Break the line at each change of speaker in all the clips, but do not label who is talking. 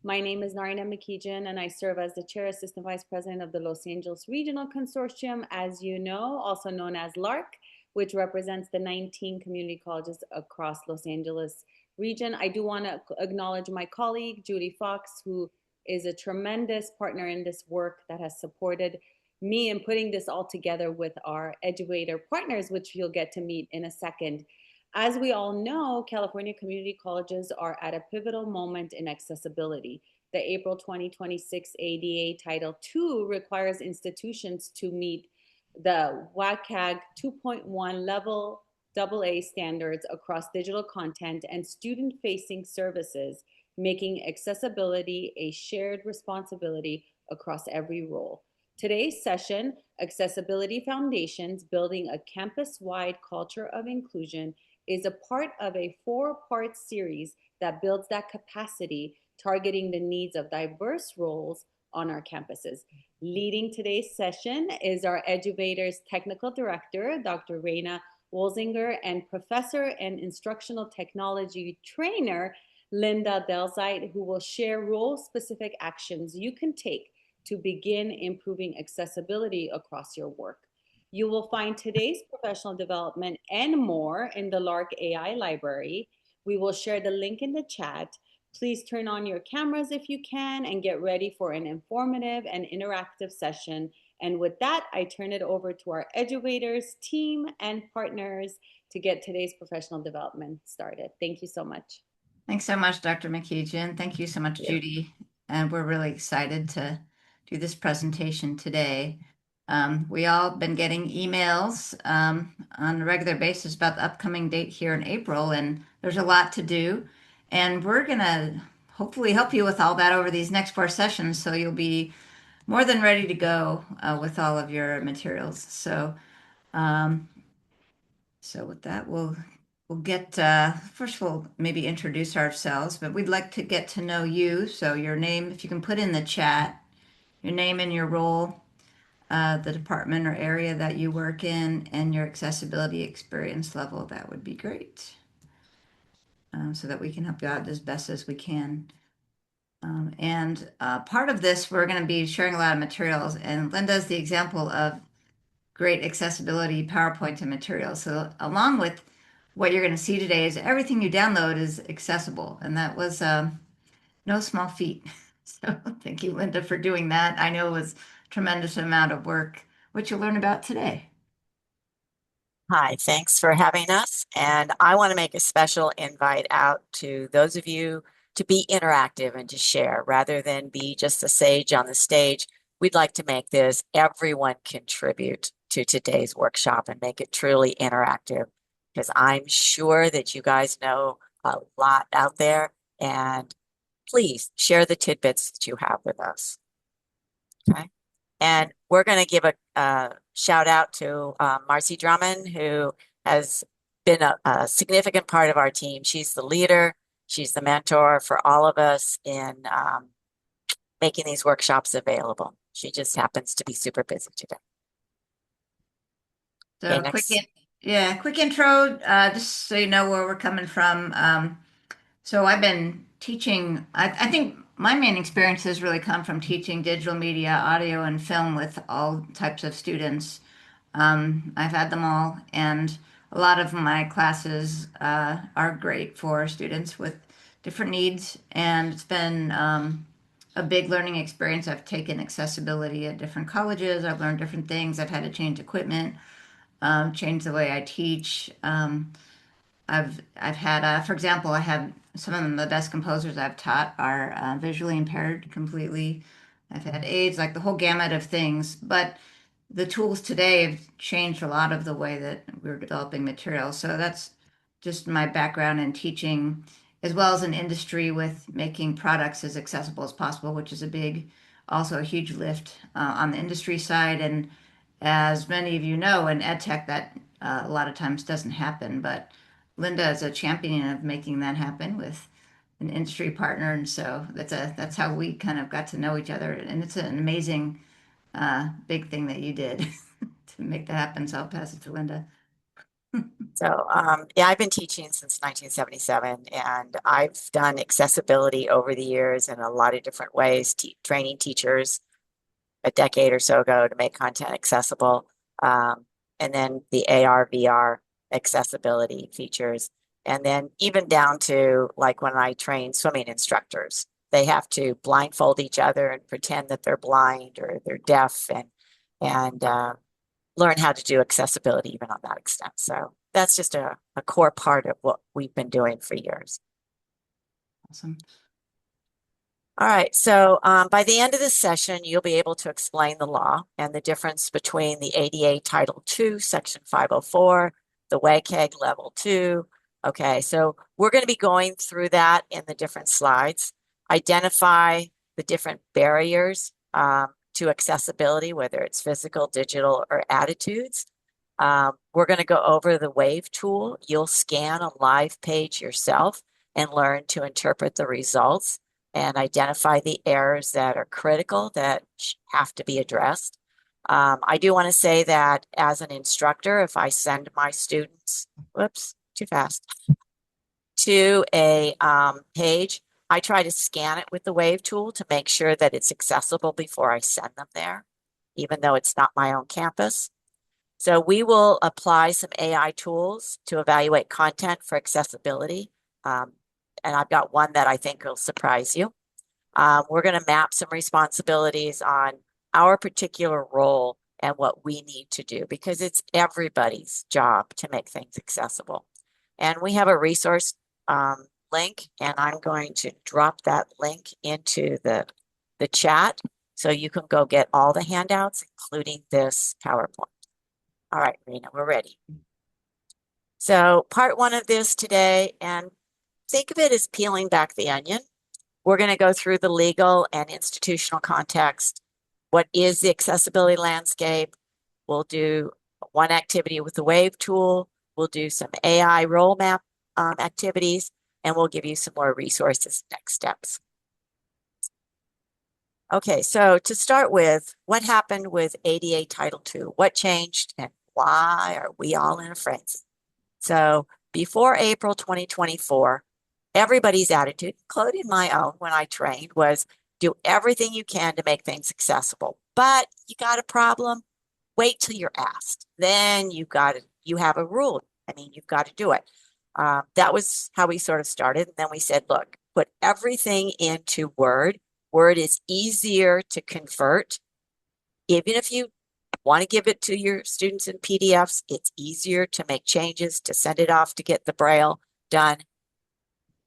My name is Narina Makijan, and I serve as the Chair Assistant Vice President of the Los Angeles Regional Consortium, as you know, also known as LARC, which represents the 19 community colleges across Los Angeles region. I do want to acknowledge my colleague, Judy Fox, who is a tremendous partner in this work that has supported me in putting this all together with our Eduator partners, which you'll get to meet in a second. As we all know, California community colleges are at a pivotal moment in accessibility. The April 2026 ADA Title II requires institutions to meet the WCAG 2.1 level AA standards across digital content and student-facing services, making accessibility a shared responsibility across every role. Today's session, Accessibility Foundations, Building a Campus-Wide Culture of Inclusion, is a part of a four-part series that builds that capacity, targeting the needs of diverse roles on our campuses. Leading today's session is our Eduvators Technical Director, Dr. Raina Wolzinger, and Professor and Instructional Technology Trainer, Linda Delzite, who will share role-specific actions you can take to begin improving accessibility across your work. You will find today's professional development and more in the LARC AI library. We will share the link in the chat. Please turn on your cameras if you can and get ready for an informative and interactive session. And with that, I turn it over to our Eduvators team and partners to get today's professional development started. Thank you so much.
Thanks so much, Dr. McKeegan. Thank you so much, Judy. And we're really excited to do this presentation today. We all been getting emails on a regular basis about the upcoming date here in April, and there's a lot to do. And we're going to hopefully help you with all that over these next 4 sessions, so you'll be more than ready to go with all of your materials. So with that, we'll get, first we'll maybe introduce ourselves, but we'd like to get to know you. So your name, if you can put in the chat, your name and your role, the department or area that you work in, and your accessibility experience level, that would be great. So that we can help you out as best as we can. And part of this, we're going to be sharing a lot of materials, and Linda's the example of great accessibility PowerPoint and materials. So along with what you're going to see today is everything you download is accessible, and that was no small feat. So thank you, Linda, for doing that. I know it was a tremendous amount of work, which you'll learn about today.
Hi, thanks for having us. And I want to make a special invite out to those of you to be interactive and to share rather than be just a sage on the stage. We'd like to make this everyone contribute to today's workshop and make it truly interactive, because I'm sure that you guys know a lot out there, and please share the tidbits that you have with us. Okay. And we're going to give a shout out to Marcy Drummond, who has been a significant part of our team. She's the leader. She's the mentor for all of us in making these workshops available. She just happens to be super busy today.
So okay, quick intro, just so you know where we're coming from. So I've been teaching, I think my main experiences really come from teaching digital media, audio, and film with all types of students. I've had them all, and a lot of my classes are great for students with different needs, and it's been a big learning experience. I've taken accessibility at different colleges. I've learned different things. I've had to change equipment, change the way I teach. I've had, for example, I have some of the best composers I've taught are visually impaired completely. I've had AIDS, like the whole gamut of things. But the tools today have changed a lot of the way that we're developing materials. So that's just my background in teaching, as well as an industry with making products as accessible as possible, which is also a huge lift on the industry side. And as many of you know, in ed tech, that a lot of times doesn't happen, but Linda is a champion of making that happen with an industry partner, and so that's how we kind of got to know each other. And it's an amazing big thing that you did to make that happen. So I'll pass it to Linda.
So, yeah, I've been teaching since 1977, and I've done accessibility over the years in a lot of different ways, training teachers a decade or so ago to make content accessible. Um, and then the AR, VR accessibility features. And then even down to like when I train swimming instructors, they have to blindfold each other and pretend that they're blind or they're deaf and learn how to do accessibility even on that extent. So that's just a core part of what we've been doing for years.
Awesome.
All right, so by the end of this session, you'll be able to explain the law and the difference between the ADA Title II, Section 504, the WCAG Level 2. Okay, so we're going to be going through that in the different slides. Identify the different barriers to accessibility, whether it's physical, digital, or attitudes. We're going to go over the WAVE tool. You'll scan a live page yourself and learn to interpret the results and identify the errors that are critical that have to be addressed. I do want to say that as an instructor, if I send my students, whoops, too fast, to a page, I try to scan it with the WAVE tool to make sure that it's accessible before I send them there, even though it's not my own campus. So we will apply some AI tools to evaluate content for accessibility. And I've got one that I think will surprise you. We're going to map some responsibilities on our particular role and what we need to do because it's everybody's job to make things accessible. And we have a resource link, and I'm going to drop that link into the chat so you can go get all the handouts, including this PowerPoint. All right, Rena, we're ready. So part one of this today, and think of it as peeling back the onion. We're going to go through the legal and institutional context. What is the accessibility landscape? We'll do one activity with the WAVE tool. We'll do some AI role map activities, and we'll give you some more resources, next steps. Okay, so to start with, what happened with ADA Title II? What changed and why are we all in a frenzy? So before April 2024, everybody's attitude, including my own when I trained, was do everything you can to make things accessible. But you got a problem, wait till you're asked. Then you have a rule. I mean, you've got to do it. That was how we sort of started. And then we said, look, put everything into Word. Word is easier to convert. Even if you want to give it to your students in PDFs, it's easier to make changes, to send it off to get the Braille done.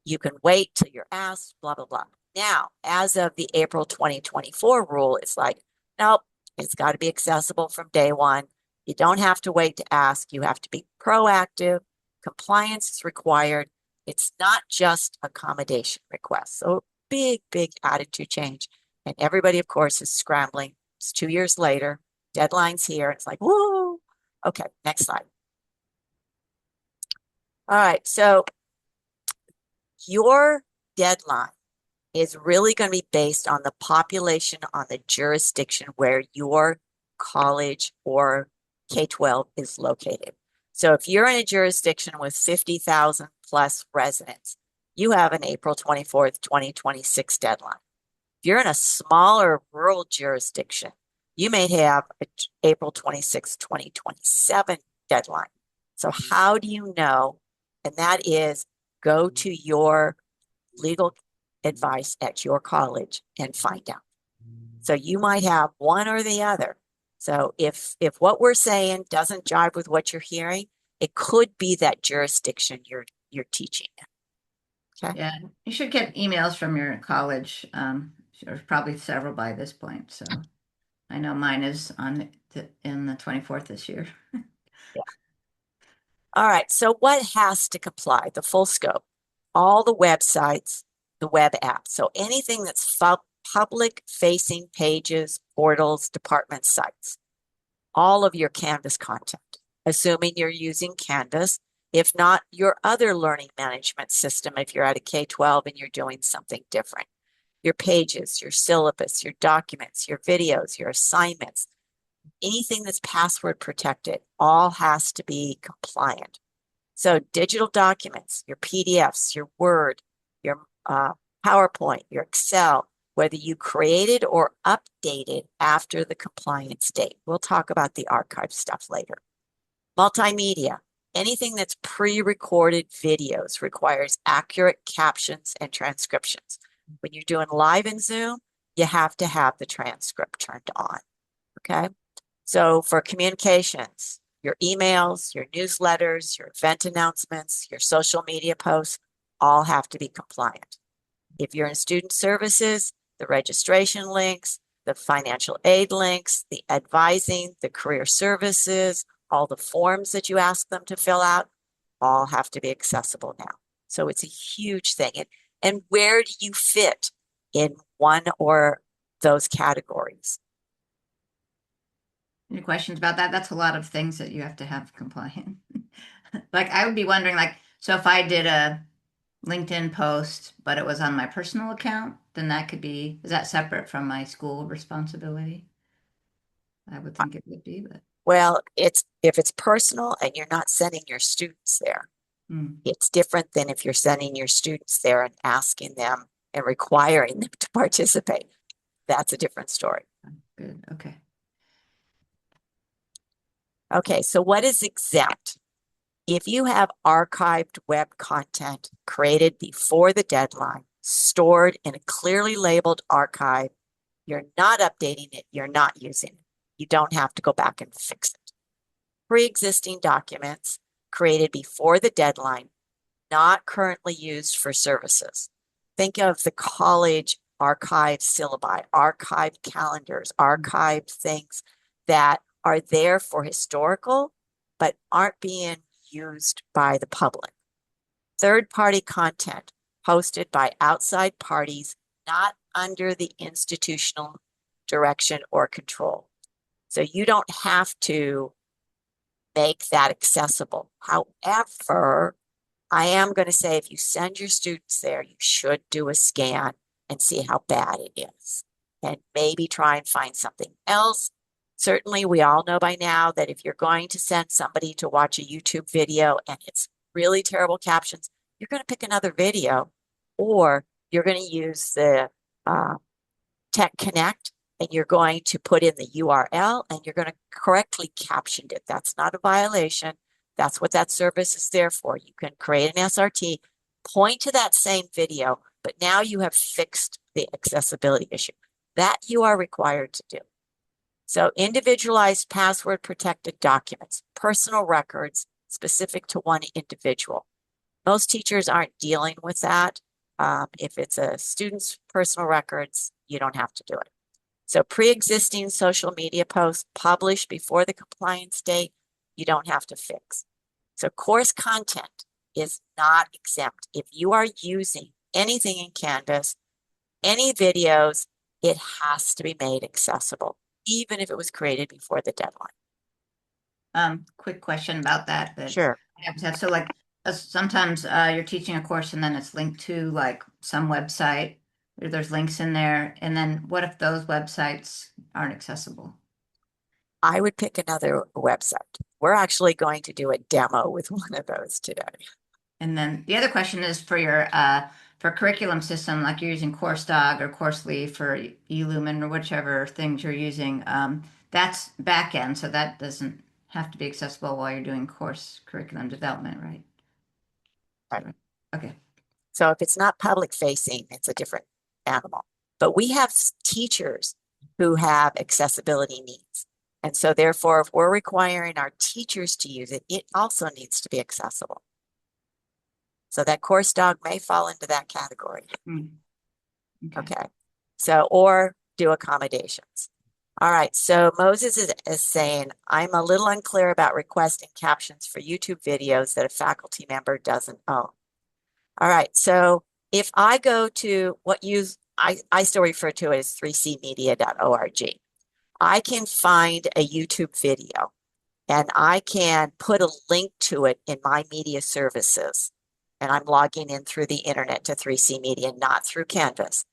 You can wait till you're asked, blah, blah, blah. Now, as of the April 2024 rule, it's like, nope, it's got to be accessible from day one. You don't have to wait to ask. You have to be proactive. Compliance is required. It's not just accommodation requests. So big, big attitude change. And everybody, of course, is scrambling. It's 2 years later. Deadline's here. It's like, whoa. Okay, next slide. All right, so your deadline is really going to be based on the population on the jurisdiction where your college or K-12 is located. So if you're in a jurisdiction with 50,000 plus residents, you have an April 24th, 2026 deadline. If you're in a smaller rural jurisdiction, you may have an April 26th, 2027 deadline. So how do you know? And that is go to your legal advice at your college and find out. So you might have one or the other. So if what we're saying doesn't jive with what you're hearing, it could be that jurisdiction you're teaching in. Okay.
Yeah, you should get emails from your college. There's probably several by this point. So I know mine is in the 24th this year.
Yeah. All right. So what has to comply? The full scope, all the websites, the web apps. So anything that's public facing pages, portals, department sites, all of your Canvas content, assuming you're using Canvas. If not, your other learning management system, if you're at a K-12 and you're doing something different. Your pages, your syllabus, your documents, your videos, your assignments, anything that's password protected, all has to be compliant. So digital documents, your PDFs, your Word, your PowerPoint, your Excel, whether you created or updated after the compliance date. We'll talk about the archive stuff later. Multimedia, anything that's pre-recorded videos requires accurate captions and transcriptions. When you're doing live in Zoom, you have to have the transcript turned on, okay? So for communications, your emails, your newsletters, your event announcements, your social media posts, all have to be compliant. If you're in student services, the registration links, the financial aid links, the advising, the career services, all the forms that you ask them to fill out, all have to be accessible now. So it's a huge thing. And where do you fit in one or those categories?
Any questions about that? That's a lot of things that you have to have compliant. Like I would be wondering, like, so if I did a LinkedIn post, but it was on my personal account, then that could be, is that separate from my school responsibility? I would think it would be, but
Well, if it's personal and you're not sending your students there, it's different than if you're sending your students there and asking them and requiring them to participate. That's a different story.
good. Okay.
Okay, so what is exempt? If you have archived web content created before the deadline, stored in a clearly labeled archive, you're not updating it, you're not using it. You don't have to go back and fix it. Pre-existing documents created before the deadline, not currently used for services. Think of the college archived syllabi, archived calendars, archived things that are there for historical, but aren't being used by the public. Third-party content posted by outside parties not under the institutional direction or control. So you don't have to make that accessible. However, I am going to say if you send your students there, you should do a scan and see how bad it is and maybe try and find something else. Certainly, we all know by now that if you're going to send somebody to watch a YouTube video and it's really terrible captions, you're going to pick another video or you're going to use the Tech Connect and you're going to put in the URL and you're going to correctly caption it. That's not a violation. That's what that service is there for. You can create an SRT, point to that same video, but now you have fixed the accessibility issue. That you are required to do. So individualized password protected documents, personal records specific to one individual. Most teachers aren't dealing with that. If it's a student's personal records, you don't have to do it. So pre-existing social media posts published before the compliance date, you don't have to fix. So course content is not exempt. If you are using anything in Canvas, any videos, it has to be made accessible, even if it was created before the deadline.
Quick question about that.
Sure.
I always have. So like sometimes you're teaching a course and then it's linked to like some website, or there's links in there. And then what if those websites aren't accessible?
I would pick another website. We're actually going to do a demo with one of those today.
And then the other question is for your for curriculum system, like you're using CourseDog or CourseLeaf or eLumen or whichever things you're using. That's back end, so that doesn't have to be accessible while you're doing course curriculum development, right?
Right.
Okay.
So if it's not public facing, it's a different animal. But we have teachers who have accessibility needs. And so therefore, if we're requiring our teachers to use it, it also needs to be accessible. So that CourseDog may fall into that category. Okay. So, or do accommodations. All right. So Moses is saying, I'm a little unclear about requesting captions for YouTube videos that a faculty member doesn't own. All right. So if I go to what I still refer to it as 3cmedia.org. I can find a YouTube video and I can put a link to it in my media services. And I'm logging in through the internet to 3C Media, not through Canvas.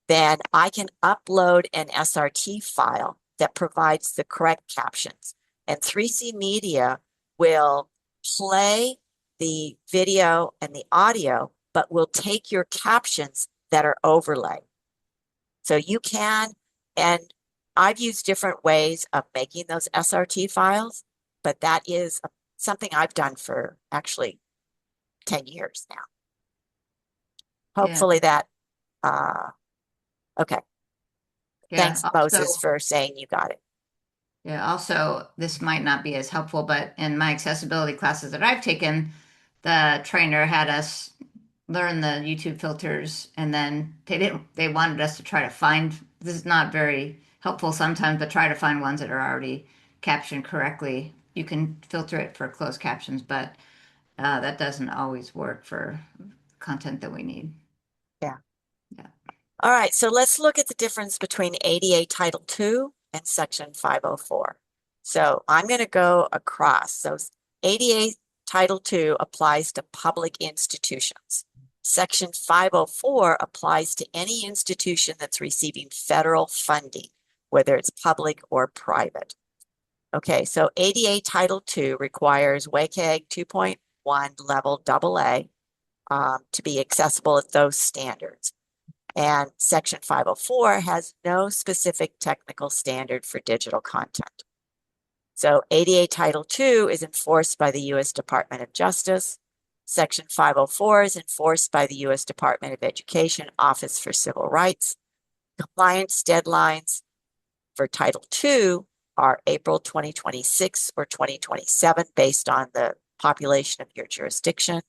Then I can upload an SRT file that provides the correct captions. And 3C Media will play the video and the audio, but will take your captions that are overlay. So you can, and I've used different ways of making those SRT files, but that is something I've done for actually 10 years now. Hopefully that, okay. Thanks, Moses, for saying you got it.
Yeah, also, this might not be as helpful, but in my accessibility classes that I've taken, the trainer had us learn the YouTube filters, and then they wanted us to try to find, this is not very helpful sometimes, but try to find ones that are already captioned correctly. You can filter it for closed captions, but that doesn't always work for content that we need.
Yeah. All right, so let's look at the difference between ADA Title II and Section 504. So I'm going to go across. So ADA Title II applies to public institutions. Section 504 applies to any institution that's receiving federal funding, whether it's public or private. Okay, so ADA Title II requires WCAG 2.1 level AA to be accessible at those standards. And Section 504 has no specific technical standard for digital content. So ADA Title II is enforced by the U.S. Department of Justice. Section 504 is enforced by the U.S. Department of Education Office for Civil Rights. Compliance deadlines for Title II are April 2026 or 2027 based on the population of your jurisdiction.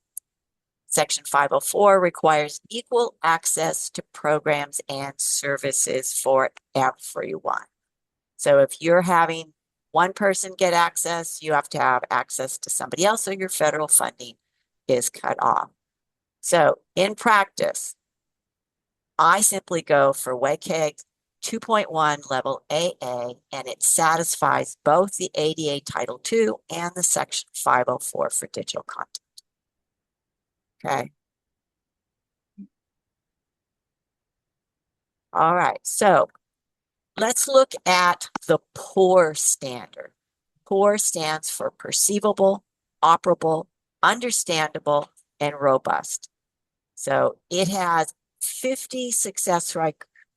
Section 504 requires equal access to programs and services for everyone. So if you're having one person get access, you have to have access to somebody else, or your federal funding is cut off. So in practice, I simply go for WCAG 2.1 level AA, and it satisfies both the ADA Title II and the Section 504 for digital content. Okay. All right, so let's look at the POUR standard. POUR stands for perceivable, operable, understandable, and robust. So it has 50 success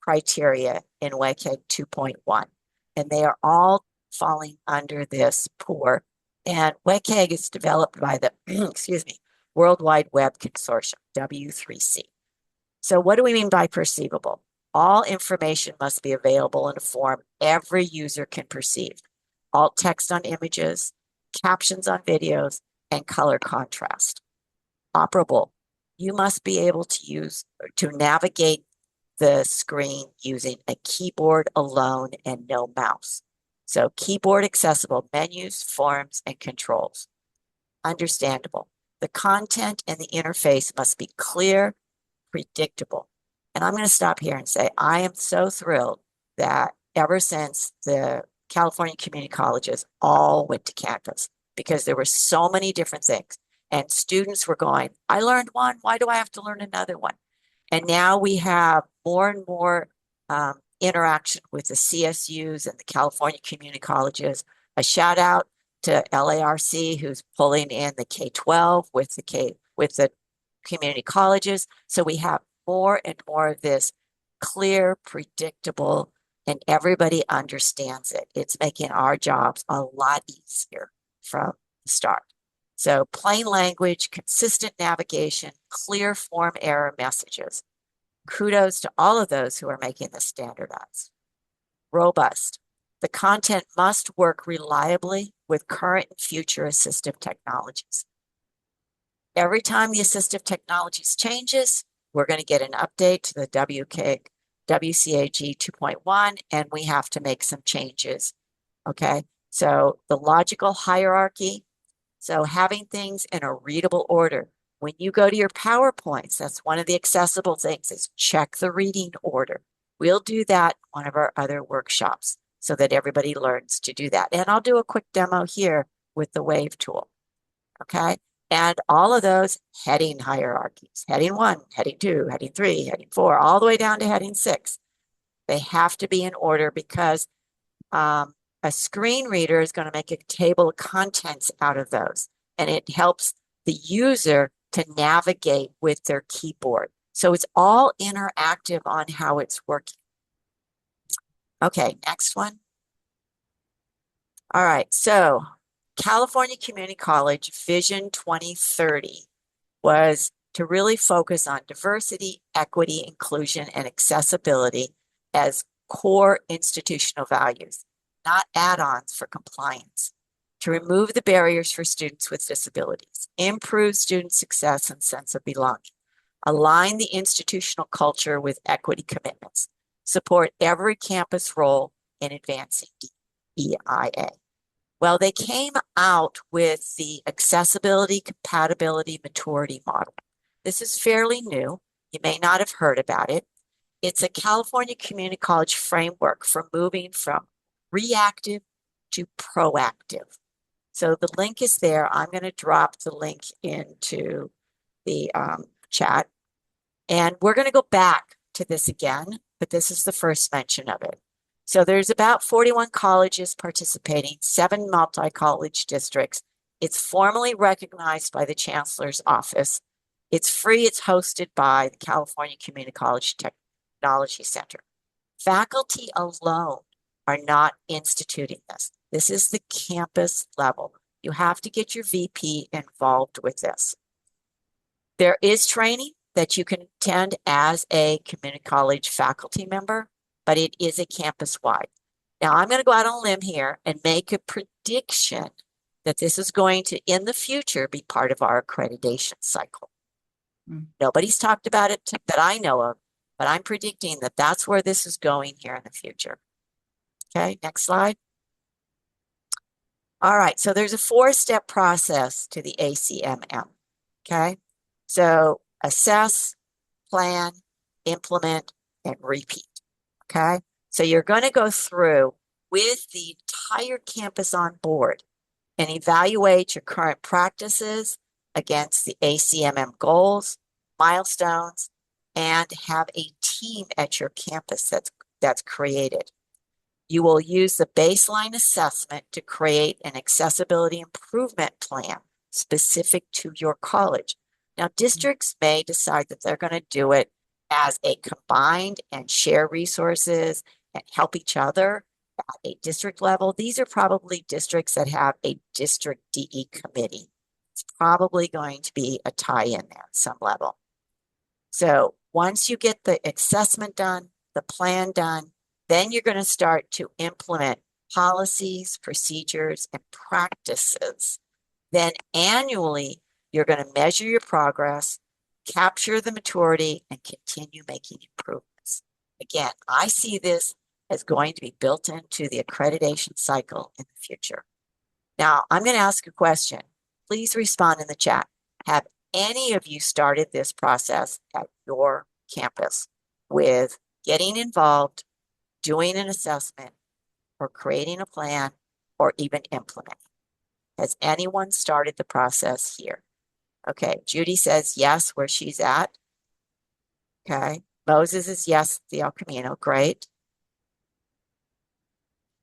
criteria in WCAG 2.1, and they are all falling under this POUR. And WCAG is developed by the, excuse me, World Wide Web Consortium, W3C. So what do we mean by perceivable? All information must be available in a form every user can perceive. Alt text on images, captions on videos, and color contrast. Operable. You must be able to navigate the screen using a keyboard alone and no mouse. So keyboard accessible menus, forms, and controls. Understandable. The content and the interface must be clear, predictable. And I'm going to stop here and say, I am so thrilled that ever since the California community colleges all went to Canvas, because there were so many different things. And students were going, I learned one, why do I have to learn another one? And now we have more and more interaction with the CSUs and the California community colleges. A shout out to LARC, who's pulling in the K-12 with the community colleges. So we have more and more of this clear, predictable, and everybody understands it. It's making our jobs a lot easier from the start. So plain language, consistent navigation, clear form error messages. Kudos to all of those who are making this standardized. Robust. The content must work reliably with current and future assistive technologies. Every time the assistive technologies changes, we're going to get an update to the WCAG 2.1, and we have to make some changes. Okay, so the logical hierarchy. So having things in a readable order. When you go to your PowerPoints, that's one of the accessible things, is check the reading order. We'll do that in one of our other workshops so that everybody learns to do that. And I'll do a quick demo here with the Wave tool. Okay, and all of those heading hierarchies, heading 1, heading 2, heading 3, heading 4, all the way down to heading 6. They have to be in order because a screen reader is going to make a table of contents out of those. And it helps the user to navigate with their keyboard. So it's all interactive on how it's working. Okay, next one. All right, so California Community College Vision 2030 was to really focus on diversity, equity, inclusion, and accessibility as core institutional values, not add-ons for compliance, to remove the barriers for students with disabilities, improve student success and sense of belonging, align the institutional culture with equity commitments, support every campus role in advancing DEIA. Well, they came out with the accessibility, compatibility, maturity model. This is fairly new. You may not have heard about it. It's a California Community College framework for moving from reactive to proactive. So the link is there. I'm going to drop the link into the chat. And we're going to go back to this again, but this is the first mention of it. So there's about 41 colleges participating, 7 multi-college districts. It's formally recognized by the Chancellor's Office. It's free. It's hosted by the California Community College Technology Center. Faculty alone are not instituting this. This is the campus level. You have to get your VP involved with this. There is training that you can attend as a community college faculty member, but it is a campus-wide. Now, I'm going to go out on a limb here and make a prediction that this is going to, in the future, be part of our accreditation cycle. Nobody's talked about it that I know of, but I'm predicting that that's where this is going here in the future. Okay, next slide. All right, so there's a 4-step process to the ACMM. Okay, so assess, plan, implement, and repeat. Okay, so you're going to go through with the entire campus on board and evaluate your current practices against the ACMM goals, milestones, and have a team at your campus that's created. You will use the baseline assessment to create an accessibility improvement plan specific to your college. Now, districts may decide that they're going to do it as a combined and share resources and help each other at a district level. These are probably districts that have a district DE committee. It's probably going to be a tie-in there at some level. So once you get the assessment done, the plan done, then you're going to start to implement policies, procedures, and practices. Then annually, you're going to measure your progress, capture the maturity, and continue making improvements. Again, I see this as going to be built into the accreditation cycle in the future. Now, I'm going to ask a question. Please respond in the chat. Have any of you started this process at your campus with getting involved, doing an assessment, or creating a plan, or even implementing? Has anyone started the process here? Okay, Judy says yes, where she's at. Okay, Moses is yes, the El Camino, great.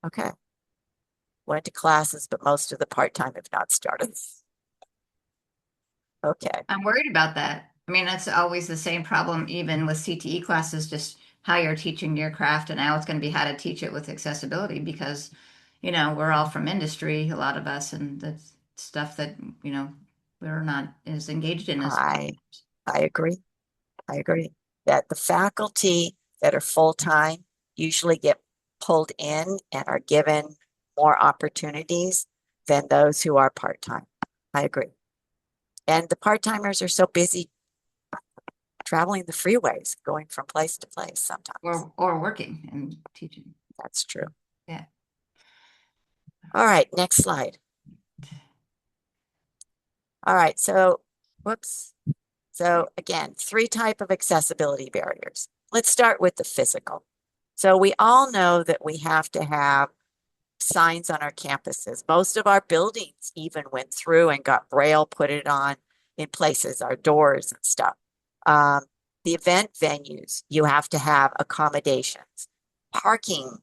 Okay, went to classes, but most of the part-time have not started. Okay.
I'm worried about that. I mean, that's always the same problem, even with CTE classes, just how you're teaching your craft. And now it's going to be how to teach it with accessibility because, you know, we're all from industry, a lot of us, and that's stuff that, you know, we're not as engaged in as
I agree. I agree that the faculty that are full-time usually get pulled in and are given more opportunities than those who are part-time. I agree. And the part-timers are so busy traveling the freeways, going from place to place sometimes.
or working and teaching.
That's true.
Yeah.
All right, next slide. All right, so, whoops. So again, 3 types of accessibility barriers. Let's start with the physical. So we all know that we have to have signs on our campuses. Most of our buildings even went through and got Braille, put it on in places, our doors and stuff. The event venues, you have to have accommodations, parking,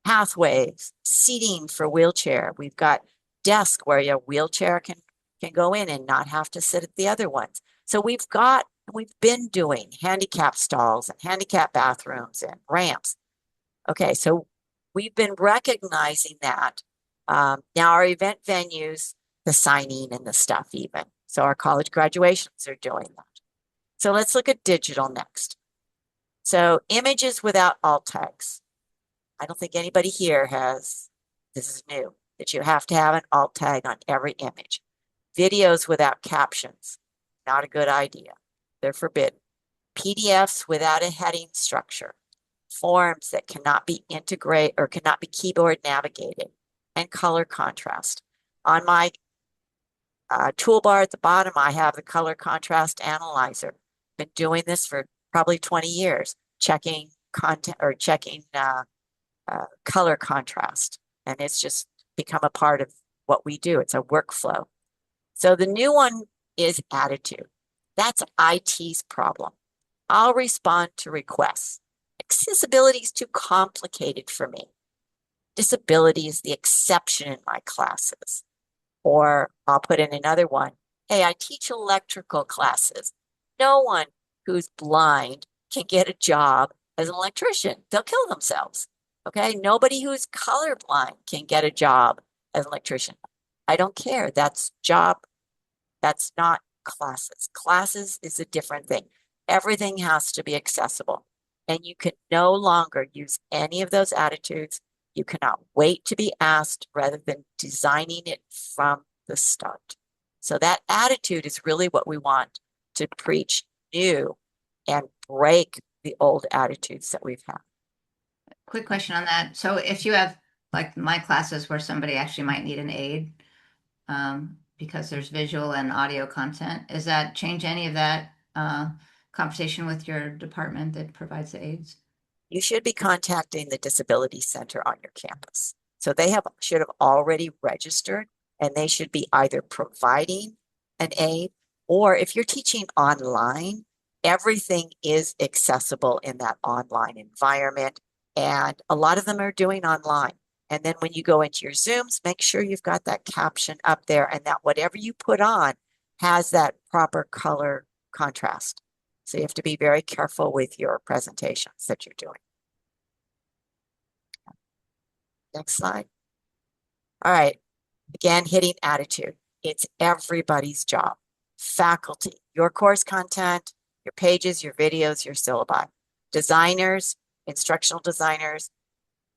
pathways, seating for wheelchair. We've got desk where your wheelchair can can go in and not have to sit at the other ones. So we've been doing handicap stalls and handicap bathrooms and ramps. Okay, so we've been recognizing that. Now our event venues, the signing and the stuff even. So our college graduations are doing that. So let's look at digital next. So images without alt tags. I don't think anybody here has, this is new, that you have to have an alt tag on every image. Videos without captions, not a good idea. They're forbidden. PDFs without a heading structure. Forms that cannot be integrated or cannot be keyboard navigated, and color contrast. On my toolbar at the bottom, I have the color contrast analyzer. Been doing this for probably 20 years, checking content or checking color contrast. And it's just become a part of what we do. It's a workflow. So the new one is attitude. That's IT's problem. I'll respond to requests. Accessibility is too complicated for me. Disability is the exception in my classes. Or I'll put in another one. Hey, I teach electrical classes. No one who's blind can get a job as an electrician. They'll kill themselves. Okay. Nobody who's colorblind can get a job as an electrician. I don't care. That's job. That's not classes. Classes is a different thing. Everything has to be accessible. And you can no longer use any of those attitudes. You cannot wait to be asked rather than designing it from the start. So that attitude is really what we want to preach new and break the old attitudes that we've had.
Quick question on that. So if you have like my classes where somebody actually might need an aid, because there's visual and audio content, does that change any of that conversation with your department that provides the aids?
You should be contacting the Disability Center on your campus. So they should have already registered, and they should be either providing an aid, or if you're teaching online, everything is accessible in that online environment. And a lot of them are doing online. And then when you go into your Zooms, make sure you've got that caption up there and that whatever you put on has that proper color contrast. So you have to be very careful with your presentations that you're doing. Next slide. All right. Again, hitting attitude. It's everybody's job. Faculty, your course content, your pages, your videos, your syllabi. Designers, instructional designers,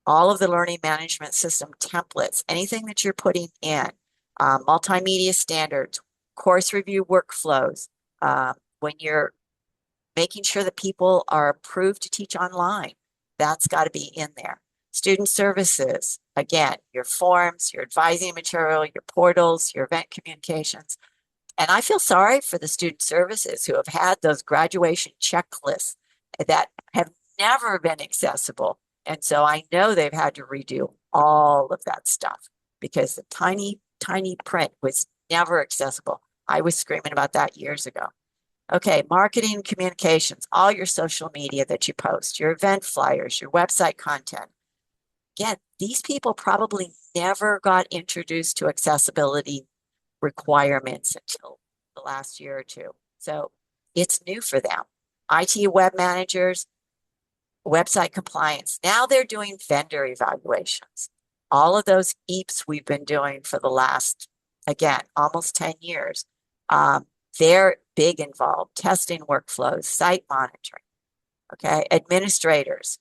all of the learning management system templates, anything that you're putting in, multimedia standards, course review workflows, when you're making sure that people are approved to teach online, that's got to be in there. Student services, again, your forms, your advising material, your portals, your event communications. And I feel sorry for the student services who have had those graduation checklists that have never been accessible. And so I know they've had to redo all of that stuff because the tiny, tiny print was never accessible. I was screaming about that years ago. Okay, marketing and communications, all your social media that you post, your event flyers, your website content. Again, these people probably never got introduced to accessibility requirements until the last year or two. So it's new for them. IT web managers, website compliance. Now they're doing vendor evaluations. All of those EAPs we've been doing for the last, again, almost 10 years. They're big involved. Testing workflows, site monitoring. Okay, administrators.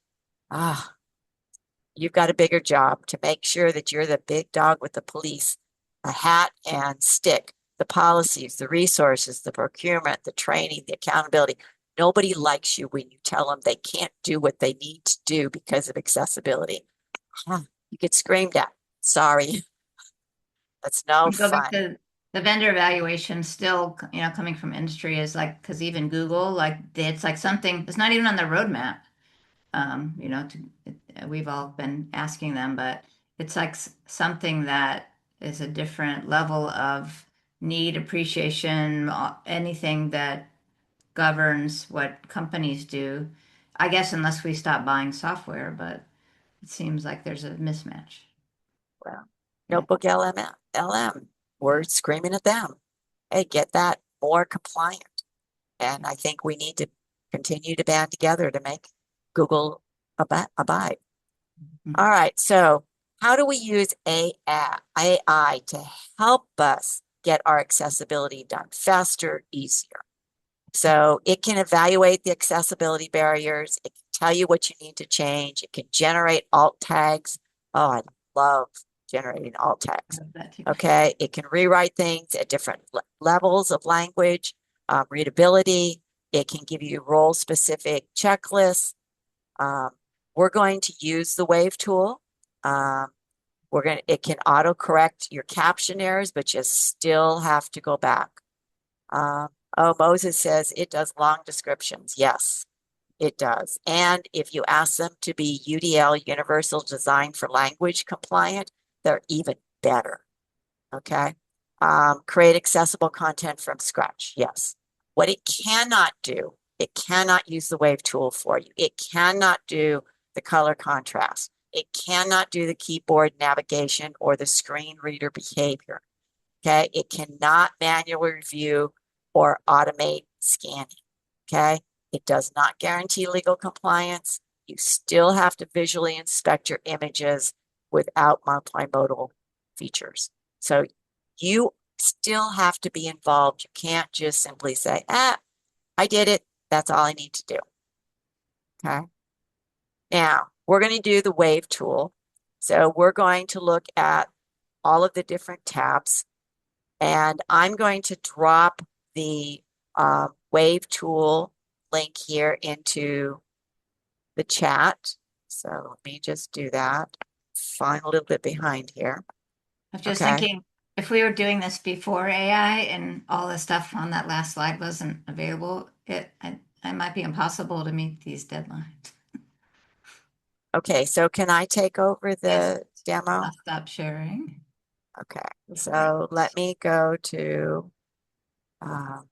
You've got a bigger job to make sure that you're the big dog with the police, a hat and stick, the policies, the resources, the procurement, the training, the accountability. Nobody likes you when you tell them they can't do what they need to do because of accessibility. You get screamed at. Sorry. That's no
Go back
fun.
to the vendor evaluation still, coming from industry is like, because even Google, like it's like something, it's not even on their roadmap. We've all been asking them, but it's like something that is a different level of need, appreciation, anything that governs what companies do. I guess unless we stop buying software, but it seems like there's a mismatch.
Well,
Yeah.
Notebook LM, we're screaming at them. hey, get that more compliant. And I think we need to continue to band together to make Google abide. All right, so how do we use AI to help us get our accessibility done faster, easier? So it can evaluate the accessibility barriers. It can tell you what you need to change. It can generate alt tags. Oh, I love generating alt tags. Okay, it can rewrite things at different levels of language, readability. It can give you role-specific checklists. We're going to use the Wave tool. It can auto-correct your caption errors, but you still have to go back. Oh, Moses says it does long descriptions. Yes, it does. And if you ask them to be UDL, Universal Design for Language compliant, they're even better. Okay. Create accessible content from scratch. Yes. What it cannot do, it cannot use the Wave tool for you. It cannot do the color contrast. It cannot do the keyboard navigation or the screen reader behavior. Okay. It cannot manually review or automate scanning. Okay. It does not guarantee legal compliance. You still have to visually inspect your images without multimodal features. So you still have to be involved. You can't just simply say, I did it. That's all I need to do. Okay. Now we're going to do the Wave tool. So we're going to look at all of the different tabs, and I'm going to drop the Wave tool link here into the chat. So let me just do that. Falling a little bit behind here.
I was just thinking, if we were doing this before AI and all the stuff on that last slide wasn't available, it might be impossible to meet these deadlines.
Okay, so can I take over the demo?
I'll stop sharing.
Okay, so let me go to, I'm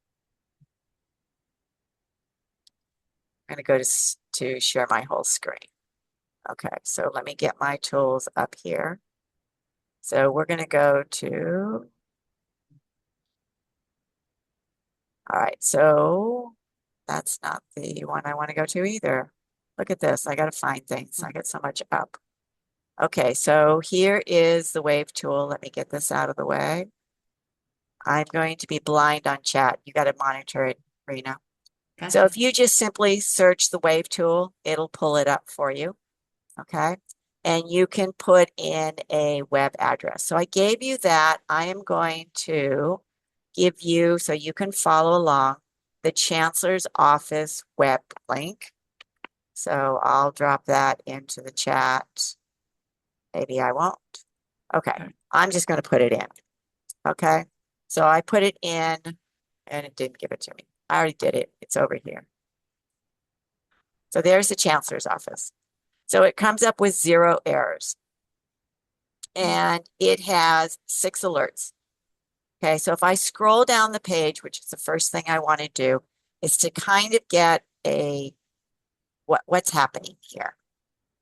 going to go to share my whole screen. Okay, so let me get my tools up here. So we're going to go to, all right, so that's not the one I want to go to either. Look at this, I got to find things. I get so much up. Okay, so here is the Wave tool. Let me get this out of the way. I'm going to be blind on chat. You got to monitor it, Rena. Gotcha. So if you just simply search the Wave tool, it'll pull it up for you. Okay. And you can put in a web address. So I gave you that. I am going to give you, so you can follow along, the Chancellor's Office web link. So I'll drop that into the chat. Maybe I won't. Okay. I'm just going to put it in. Okay. So I put it in and it didn't give it to me. I already did it. It's over here. So there's the Chancellor's Office. So it comes up with 0 errors. And it has 6 alerts. Okay, so if I scroll down the page, which is the first thing I want to do, is to kind of get a what's happening here.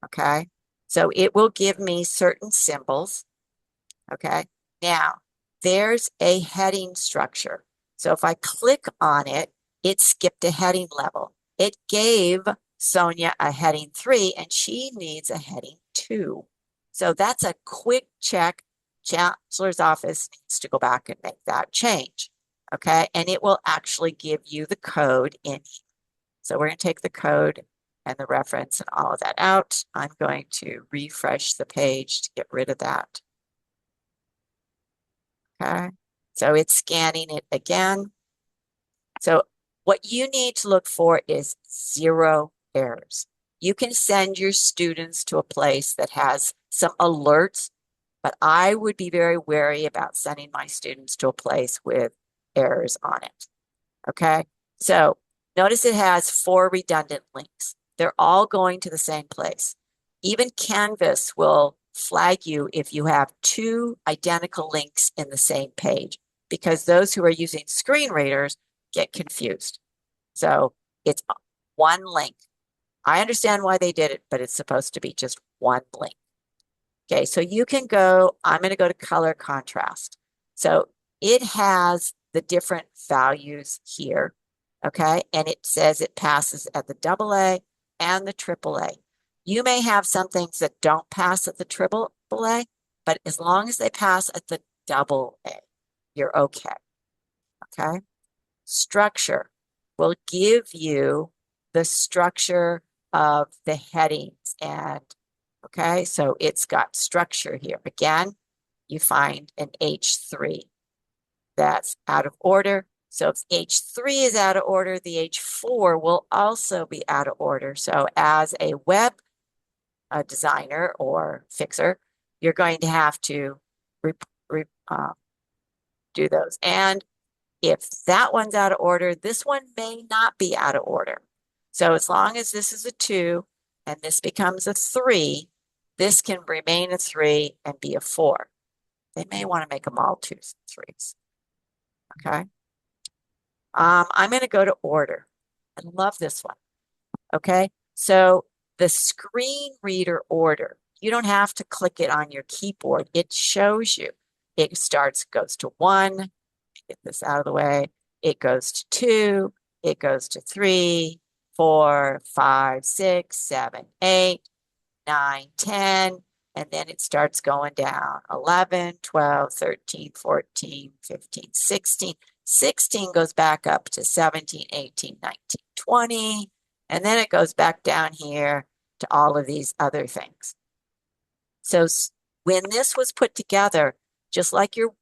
Okay, so it will give me certain symbols. Okay, now there's a heading structure. So if I click on it, it skipped a heading level. It gave Sonia a heading 3 and she needs a heading 2. So that's a quick check. Chancellor's Office needs to go back and make that change. Okay, and it will actually give you the code in here. So we're going to take the code and the reference and all of that out. I'm going to refresh the page to get rid of that. Okay, so it's scanning it again. So what you need to look for is 0 errors. You can send your students to a place that has some alerts, but I would be very wary about sending my students to a place with errors on it. Okay, so notice it has 4 redundant links. They're all going to the same place. Even Canvas will flag you if you have 2 identical links in the same page, because those who are using screen readers get confused. So it's 1 link. I understand why they did it, but it's supposed to be just 1 link. Okay, so you can go, I'm going to go to color contrast. So it has the different values here. Okay, and it says it passes at the AA and the AAA. You may have some things that don't pass at the AAA, but as long as they pass at the AA, you're okay. Okay. Structure will give you the structure of the headings. And okay, so it's got structure here. Again, you find an H3 that's out of order. So if H3 is out of order, the H4 will also be out of order. So as a web designer or fixer, you're going to have to do those. And if that one's out of order, this one may not be out of order. So as long as this is a 2 and this becomes a 3, this can remain a 3 and be a 4. They may want to make them all 2s and 3s. Okay. I'm going to go to order. I love this one. Okay. So the screen reader order, you don't have to click it on your keyboard. It shows you. It goes to 1. Get this out of the way. It goes to 2. It goes to 3, 4, 5, 6, 7, 8, 9, 10. And then it starts going down 11, 12, 13, 14, 15, 16. 16 goes back up to 17, 18, 19, 20. And then it goes back down here to all of these other things. So when this was put together, just like your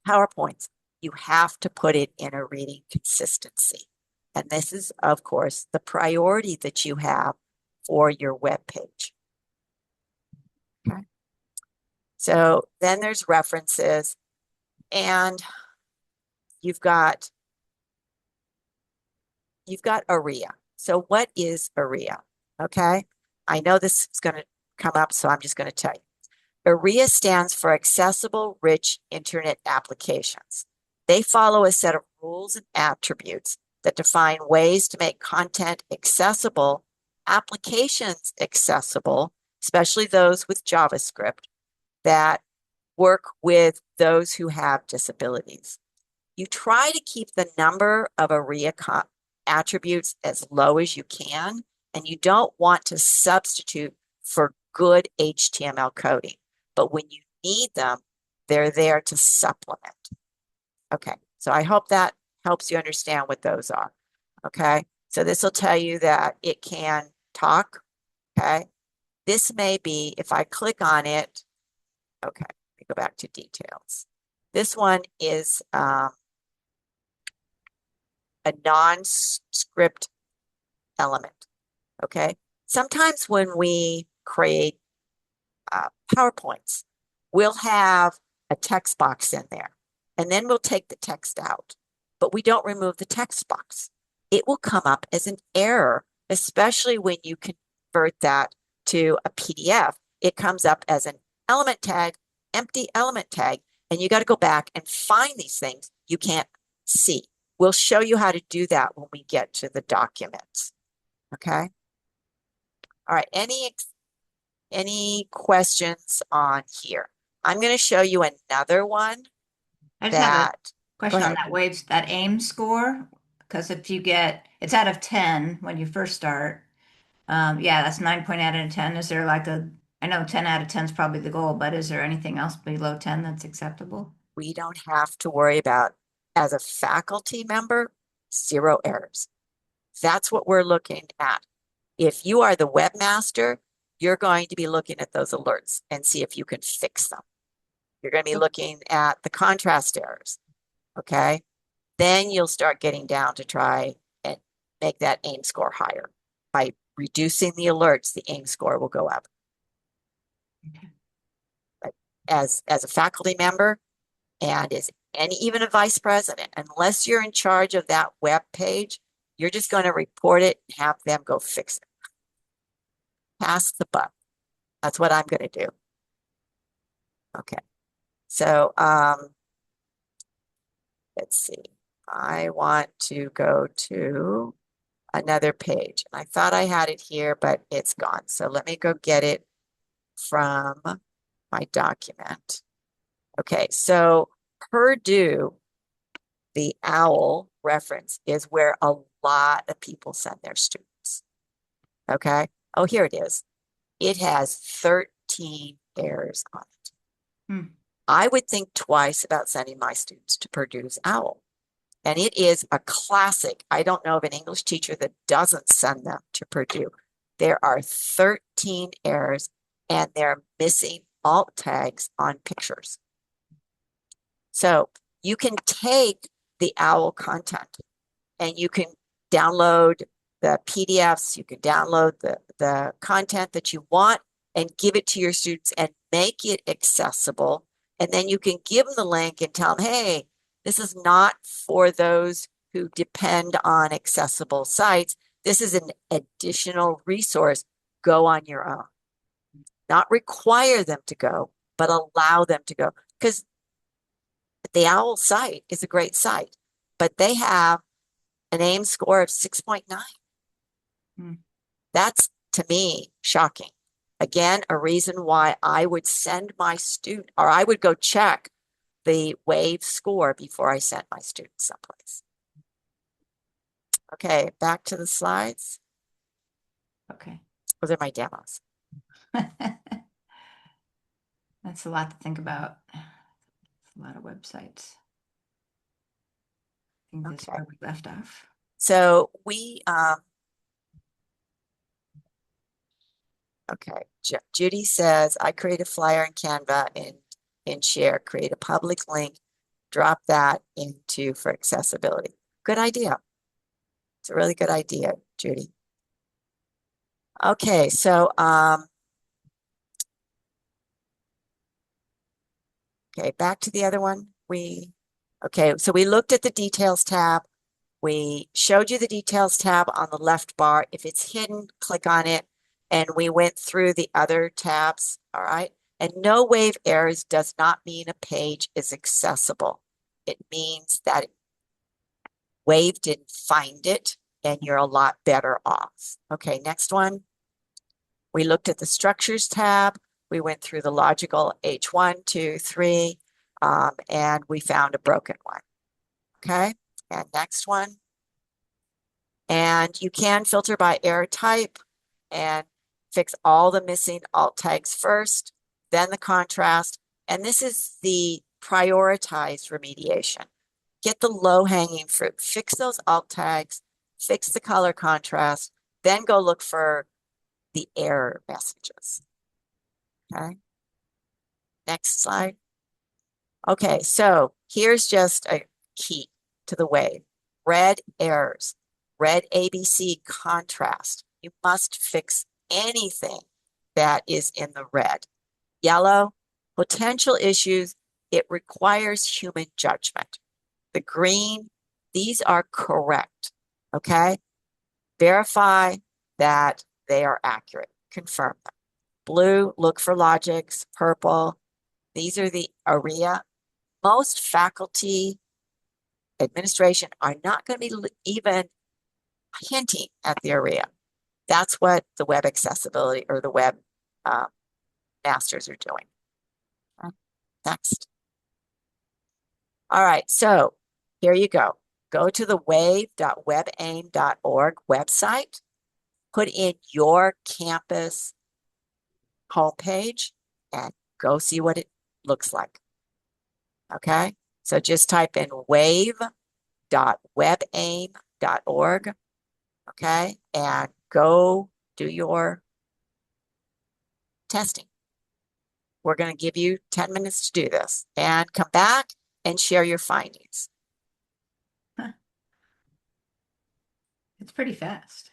PowerPoints, you have to put it in a reading consistency. And this is, of course, the priority that you have for your web page. Okay. So then there's references, and you've got ARIA. So what is ARIA? Okay. I know this is going to come up, so I'm just going to tell you. ARIA stands for Accessible Rich Internet Applications. They follow a set of rules and attributes that define ways to make content accessible, applications accessible, especially those with JavaScript, that work with those who have disabilities. You try to keep the number of ARIA attributes as low as you can, and you don't want to substitute for good HTML coding. But when you need them, they're there to supplement. Okay, so I hope that helps you understand what those are. Okay, so this will tell you that it can talk. Okay, this may be, if I click on it, okay, let me go back to details. This one is a non-script element. Okay, sometimes when we create PowerPoints, we'll have a text box in there, and then we'll take the text out, but we don't remove the text box. It will come up as an error, especially when you convert that to a PDF. It comes up as an element tag, empty element tag, and you got to go back and find these things you can't see. We'll show you how to do that when we get to the documents. Okay. All right. Any questions on here? I'm going to show you another one.
I just have a question on that Waves, that AIM score, because if you get, it's out of 10 when you first start. Yeah, that's 9 out of 10. Is there like I know 10 out of 10 is probably the goal, but is there anything else below 10 that's acceptable?
We don't have to worry about, as a faculty member, 0 errors. That's what we're looking at. If you are the webmaster, you're going to be looking at those alerts and see if you can fix them. You're going to be looking at the contrast errors. Okay. Then you'll start getting down to try and make that AIM score higher. By reducing the alerts, the AIM score will go up. Okay. But as a faculty member and even a vice president, unless you're in charge of that web page, you're just going to report it and have them go fix it. Pass the buck. That's what I'm going to do. Okay. So, let's see. I want to go to another page. I thought I had it here, but it's gone. So let me go get it from my document. Okay. So Purdue, the OWL reference is where a lot of people send their students. Okay. Oh, here it is. It has 13 errors on it.
Hmm.
I would think twice about sending my students to Purdue's OWL. And it is a classic. I don't know of an English teacher that doesn't send them to Purdue. There are 13 errors and they're missing alt tags on pictures. So you can take the OWL content and you can download the PDFs, you can download the content that you want and give it to your students and make it accessible. And then you can give them the link and tell them, hey, this is not for those who depend on accessible sites. This is an additional resource. Go on your own. Not require them to go, but allow them to go. Because the OWL site is a great site, but they have an AIMS score of 6.9.
Hmm.
That's, to me, shocking. Again, a reason why I would send my student, or I would go check the WAVE score before I sent my students someplace. Okay, back to the slides.
Okay.
Those are my demos.
That's a lot to think about. It's a lot of websites. I think this is
Okay.
where we left off.
So we, okay, Judy says, I create a flyer in Canva and share, create a public link, drop that into for accessibility. Good idea. It's a really good idea, Judy. Okay, so okay, back to the other one. Okay, so we looked at the details tab. We showed you the details tab on the left bar. If it's hidden, click on it. And we went through the other tabs, all right? And no wave errors does not mean a page is accessible. It means that Wave didn't find it and you're a lot better off. Okay, next one. We looked at the structures tab. We went through the logical H1, 2, 3, and we found a broken one. Okay, and next one. And you can filter by error type and fix all the missing alt tags first, then the contrast. And this is the prioritized remediation. Get the low-hanging fruit, fix those alt tags, fix the color contrast, then go look for the error messages. Okay. Next slide. Okay, so here's just a key to the wave. Red errors, red ABC contrast. You must fix anything that is in the red. Yellow, potential issues. It requires human judgment. The green, these are correct. Okay. Verify that they are accurate. Confirm them. Blue, look for logics. Purple, these are the ARIA. Most faculty administration are not going to be even hinting at the ARIA. That's what the web accessibility or the web masters are doing. Next. All right, so here you go. Go to the wave.webaim.org website, put in your campus homepage, and go see what it looks like. Okay, so just type in wave.webaim.org, okay, and go do your testing. We're going to give you 10 minutes to do this and come back and share your findings.
It's pretty fast.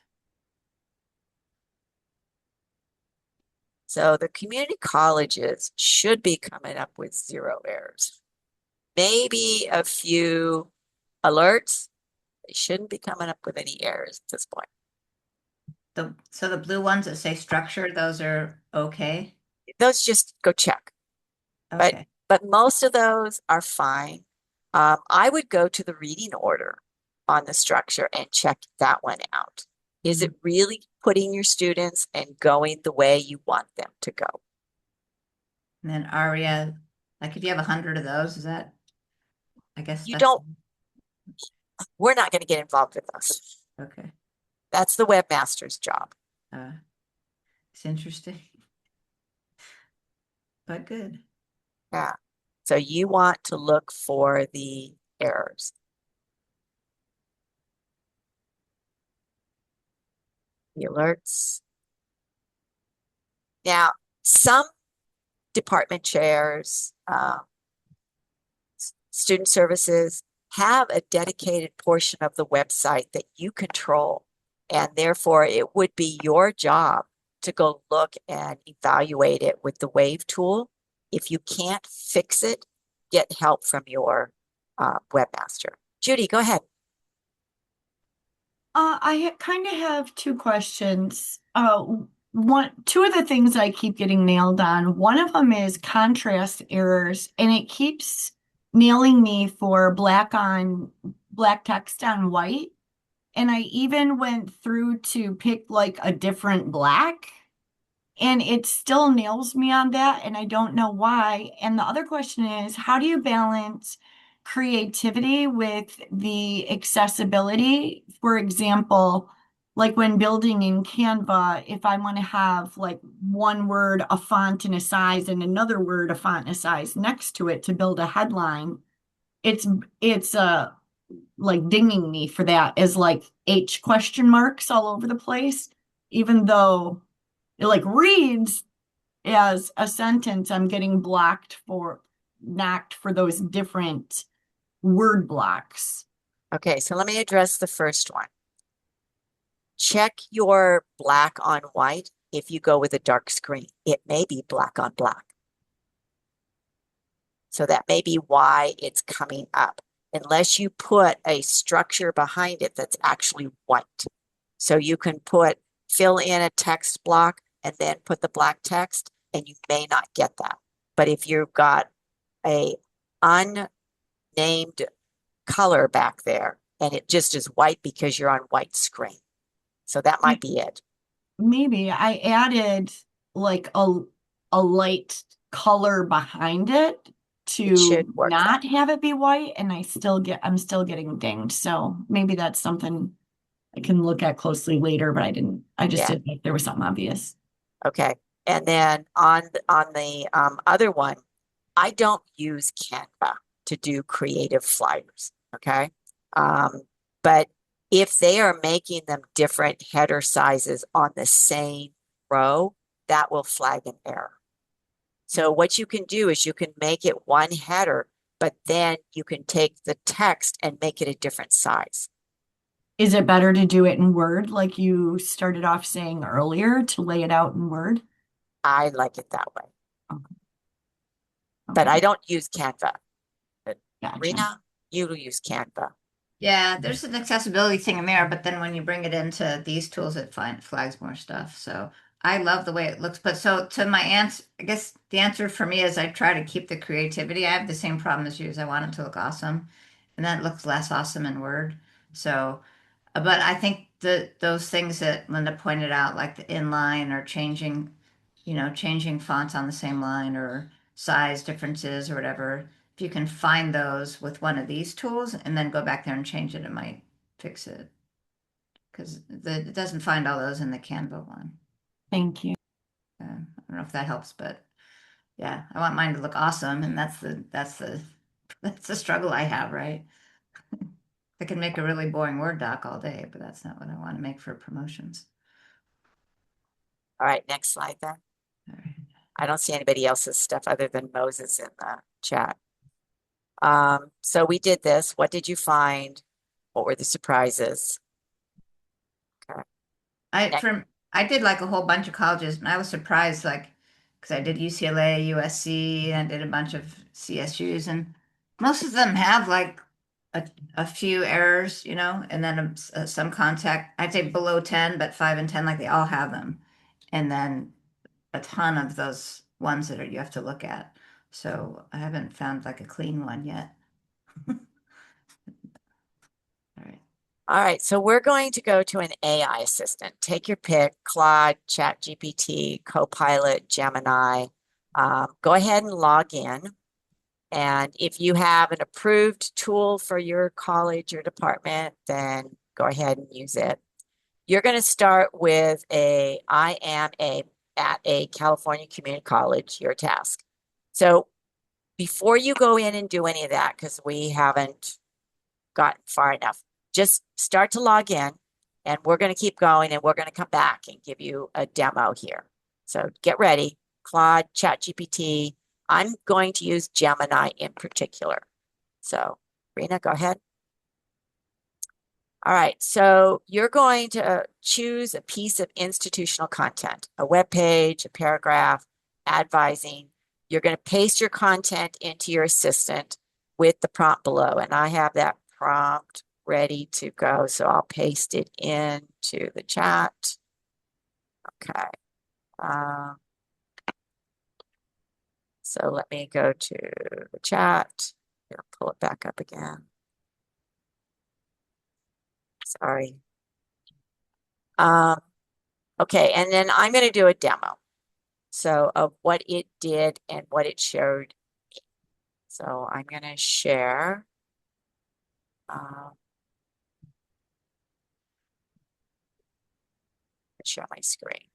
So the community colleges should be coming up with 0 errors. Maybe a few alerts. They shouldn't be coming up with any errors at this point.
So the blue ones that say structure, those are okay?
Those just go check.
Okay.
But most of those are fine. I would go to the reading order on the structure and check that one out. Is it really putting your students and going the way you want them to go?
And then ARIA, like if you have 100 of those, is that I guess
You
that's
don't, we're not going to get involved with those.
okay.
That's the webmaster's job.
Uh, it's interesting, but good.
Yeah. So you want to look for the errors. The alerts. Now, some department chairs, student services have a dedicated portion of the website that you control. And therefore, it would be your job to go look and evaluate it with the Wave tool. If you can't fix it, get help from your webmaster. Judy, go ahead.
I kind of have two questions. Two of the things I keep getting nailed on, one of them is contrast errors, and it keeps nailing me for black text on white. And I even went through to pick like a different black, and it still nails me on that, and I don't know why. And the other question is, how do you balance creativity with the accessibility? For example, like when building in Canva, if I want to have like one word, a font and a size, and another word, a font and a size next to it to build a headline, it's like dinging me for that as like H question marks all over the place, even though it like reads as a sentence. I'm getting knocked for those different word blocks.
Okay, so let me address the first one. Check your black on white if you go with a dark screen. It may be black on black. So that may be why it's coming up, unless you put a structure behind it that's actually white. So you can fill in a text block and then put the black text, and you may not get that. But if you've got a unnamed color back there and it just is white because you're on white screen. So that might be it.
Maybe I added like a light color behind it
It should
to
work
not have it be white, and I'm still getting dinged. So maybe that's something I can look at closely later, but I just
Yeah.
didn't think there was something obvious.
Okay. And then on the other one, I don't use Canva to do creative flyers. Okay. But if they are making them different header sizes on the same row, that will flag an error. So what you can do is you can make it one header, but then you can take the text and make it a different size.
Is it better to do it in Word, like you started off saying earlier, to lay it out in Word?
I like it that way.
Okay.
But
Okay.
I don't use Canva. But
Gotcha.
Rena, you use Canva.
Yeah, there's an accessibility thing in there, but then when you bring it into these tools, it flags more stuff. So I love the way it looks. But so to my answer, I guess the answer for me is I try to keep the creativity. I have the same problem as you, is I want it to look awesome, and that looks less awesome in Word. So, but I think those things that Linda pointed out, like the inline or changing fonts on the same line or size differences or whatever, if you can find those with one of these tools and then go back there and change it, it might fix it. Because it doesn't find all those in the Canva one.
Thank you.
I don't know if that helps, but yeah, I want mine to look awesome, and that's the struggle I have, right? I can make a really boring Word doc all day, but that's not what I want to make for promotions.
All right, next slide then.
All right.
I don't see anybody else's stuff other than Moses in the chat. So we did this. What did you find? What were the surprises? Okay.
I did like a whole bunch of colleges, and I was surprised, like, because I did UCLA, USC, and I did a bunch of CSUs, and most of them have like a few errors, and then some contact. I'd say below 10, but 5 and 10, like they all have them, and then a ton of those ones that you have to look at. So I haven't found like a clean one yet. All right.
All right, so we're going to go to an AI assistant. Take your pick, Claude, ChatGPT, Copilot, Gemini. Go ahead and log in. And if you have an approved tool for your college or department, then go ahead and use it. You're going to start with I am at a California community college, your task. So before you go in and do any of that, because we haven't gotten far enough, just start to log in, and we're going to keep going, and we're going to come back and give you a demo here. So get ready, Claude, ChatGPT. I'm going to use Gemini in particular. So Rena, go ahead. All right, so you're going to choose a piece of institutional content, a web page, a paragraph, advising. You're going to paste your content into your assistant with the prompt below, and I have that prompt ready to go, so I'll paste it into the chat. Okay. So let me go to the chat. I'll pull it back up again. Sorry. Okay, and then I'm going to do a demo. So of what it did and what it showed me. So I'm going to share. Share my screen.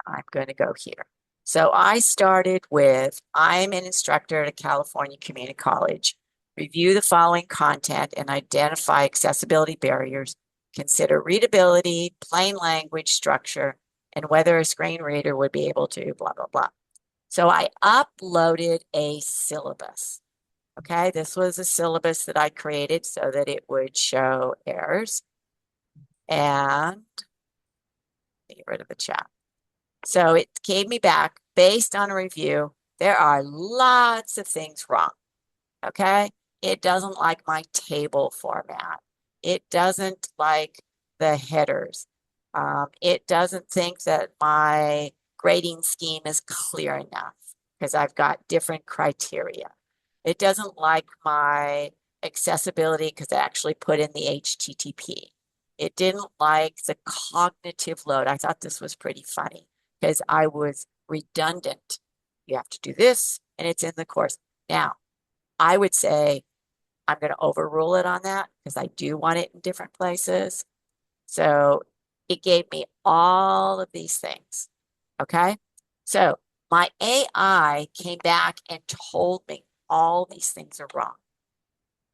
I'm going to go here. So I started with, I'm an instructor at a California community college. Review the following content and identify accessibility barriers. Consider readability, plain language structure, and whether a screen reader would be able to blah, blah, blah. So I uploaded a syllabus. Okay, this was a syllabus that I created so that it would show errors. And get rid of the chat. So it gave me back, based on a review, there are lots of things wrong. Okay, it doesn't like my table format. It doesn't like the headers. It doesn't think that my grading scheme is clear enough because I've got different criteria. It doesn't like my accessibility because I actually put in the HTTP. It didn't like the cognitive load. I thought this was pretty funny because I was redundant. You have to do this, and it's in the course. Now, I would say I'm going to overrule it on that because I do want it in different places. So it gave me all of these things. Okay. So my AI came back and told me all these things are wrong.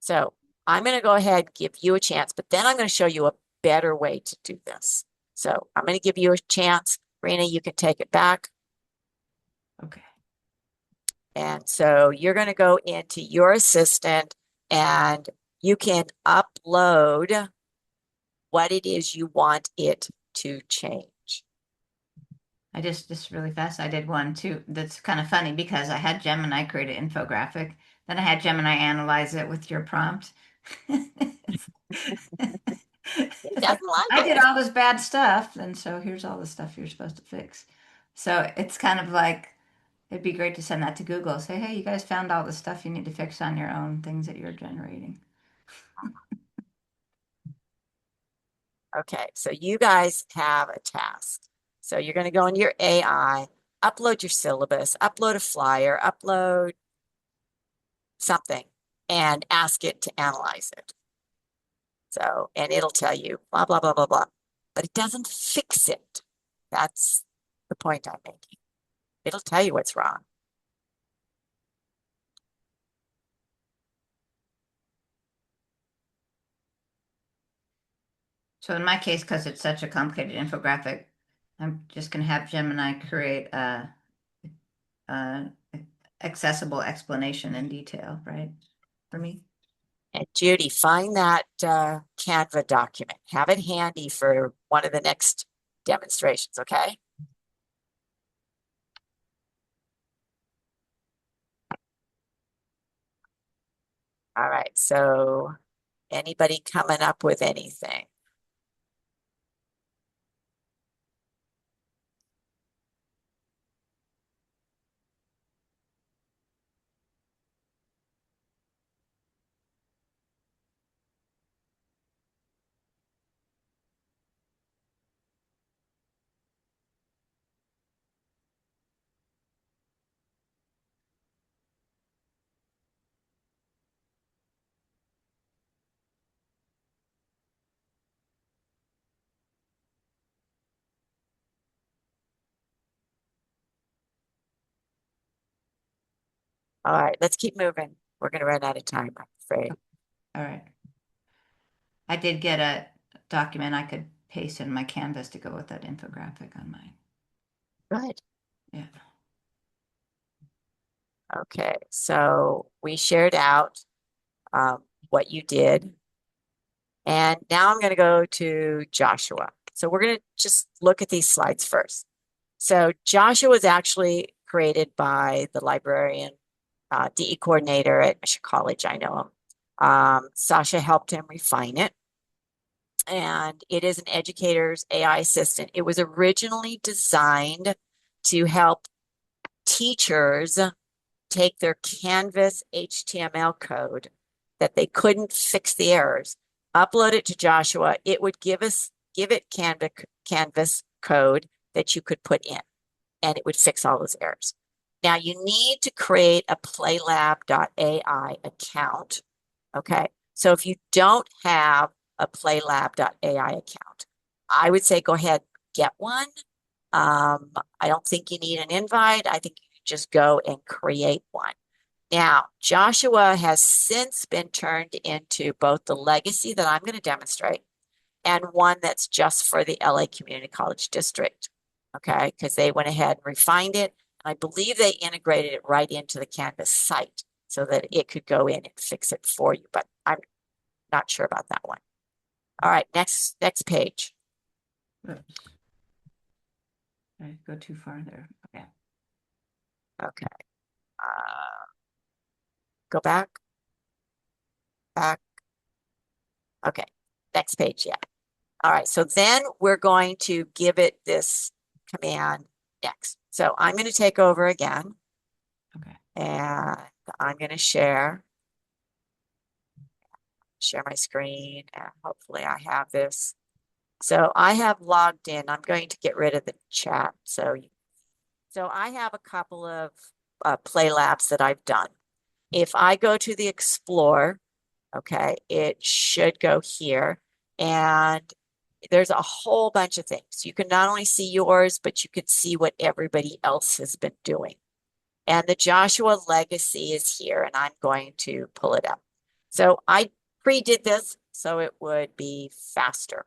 So I'm going to go ahead and give you a chance, but then I'm going to show you a better way to do this. So I'm going to give you a chance. Rena, you can take it back.
Okay.
And so you're going to go into your assistant and you can upload what it is you want it to change.
I just really fast. I did one too. That's kind of funny because I had Gemini create an infographic. Then I had Gemini analyze it with your prompt.
It doesn't like
I did
it.
all this bad stuff, and so here's all the stuff you're supposed to fix. So it's kind of like it'd be great to send that to Google. Say, hey, you guys found all the stuff you need to fix on your own things that you're generating.
Okay, so you guys have a task. So you're going to go into your AI, upload your syllabus, upload a flyer, upload something, and ask it to analyze it. So, and it'll tell you blah, blah, blah, blah, blah. But it doesn't fix it. That's the point I'm making. It'll tell you what's wrong.
So in my case, because it's such a complicated infographic, I'm just going to have Gemini create a accessible explanation in detail, right? For me.
And Judy, find that Canva document. Have it handy for one of the next demonstrations, okay? All right, so anybody coming up with anything? All right, let's keep moving. We're going to run out of time, I'm afraid.
All right. I did get a document I could paste in my Canvas to go with that infographic on mine.
Good.
Yeah.
Okay, so we shared out what you did. And now I'm going to go to Joshua. So we're going to just look at these slides first. So Joshua was actually created by the librarian, DE coordinator at Mission College. I know him. Sasha helped him refine it. And it is an educator's AI assistant. It was originally designed to help teachers take their Canvas HTML code that they couldn't fix the errors, upload it to Joshua. It would give it Canvas code that you could put in, and it would fix all those errors. Now you need to create a playlab.ai account. Okay. So if you don't have a playlab.ai account, I would say go ahead, get one. I don't think you need an invite. I think you can just go and create one. Now, Joshua has since been turned into both the legacy that I'm going to demonstrate and one that's just for the LA Community College District. Okay, because they went ahead and refined it. And I believe they integrated it right into the Canvas site so that it could go in and fix it for you, but I'm not sure about that one. All right, next page.
Oops. I go too far there. Okay.
Okay. Go back. Okay, next page, yeah. All right, so then we're going to give it this command next. So I'm going to take over again.
Okay.
And I'm going to share my screen, and hopefully I have this. So I have logged in. I'm going to get rid of the chat. So I have a couple of play labs that I've done. If I go to the Explore, okay, it should go here. And there's a whole bunch of things. You can not only see yours, but you can see what everybody else has been doing. And the Joshua legacy is here, and I'm going to pull it up. So I pre-did this so it would be faster.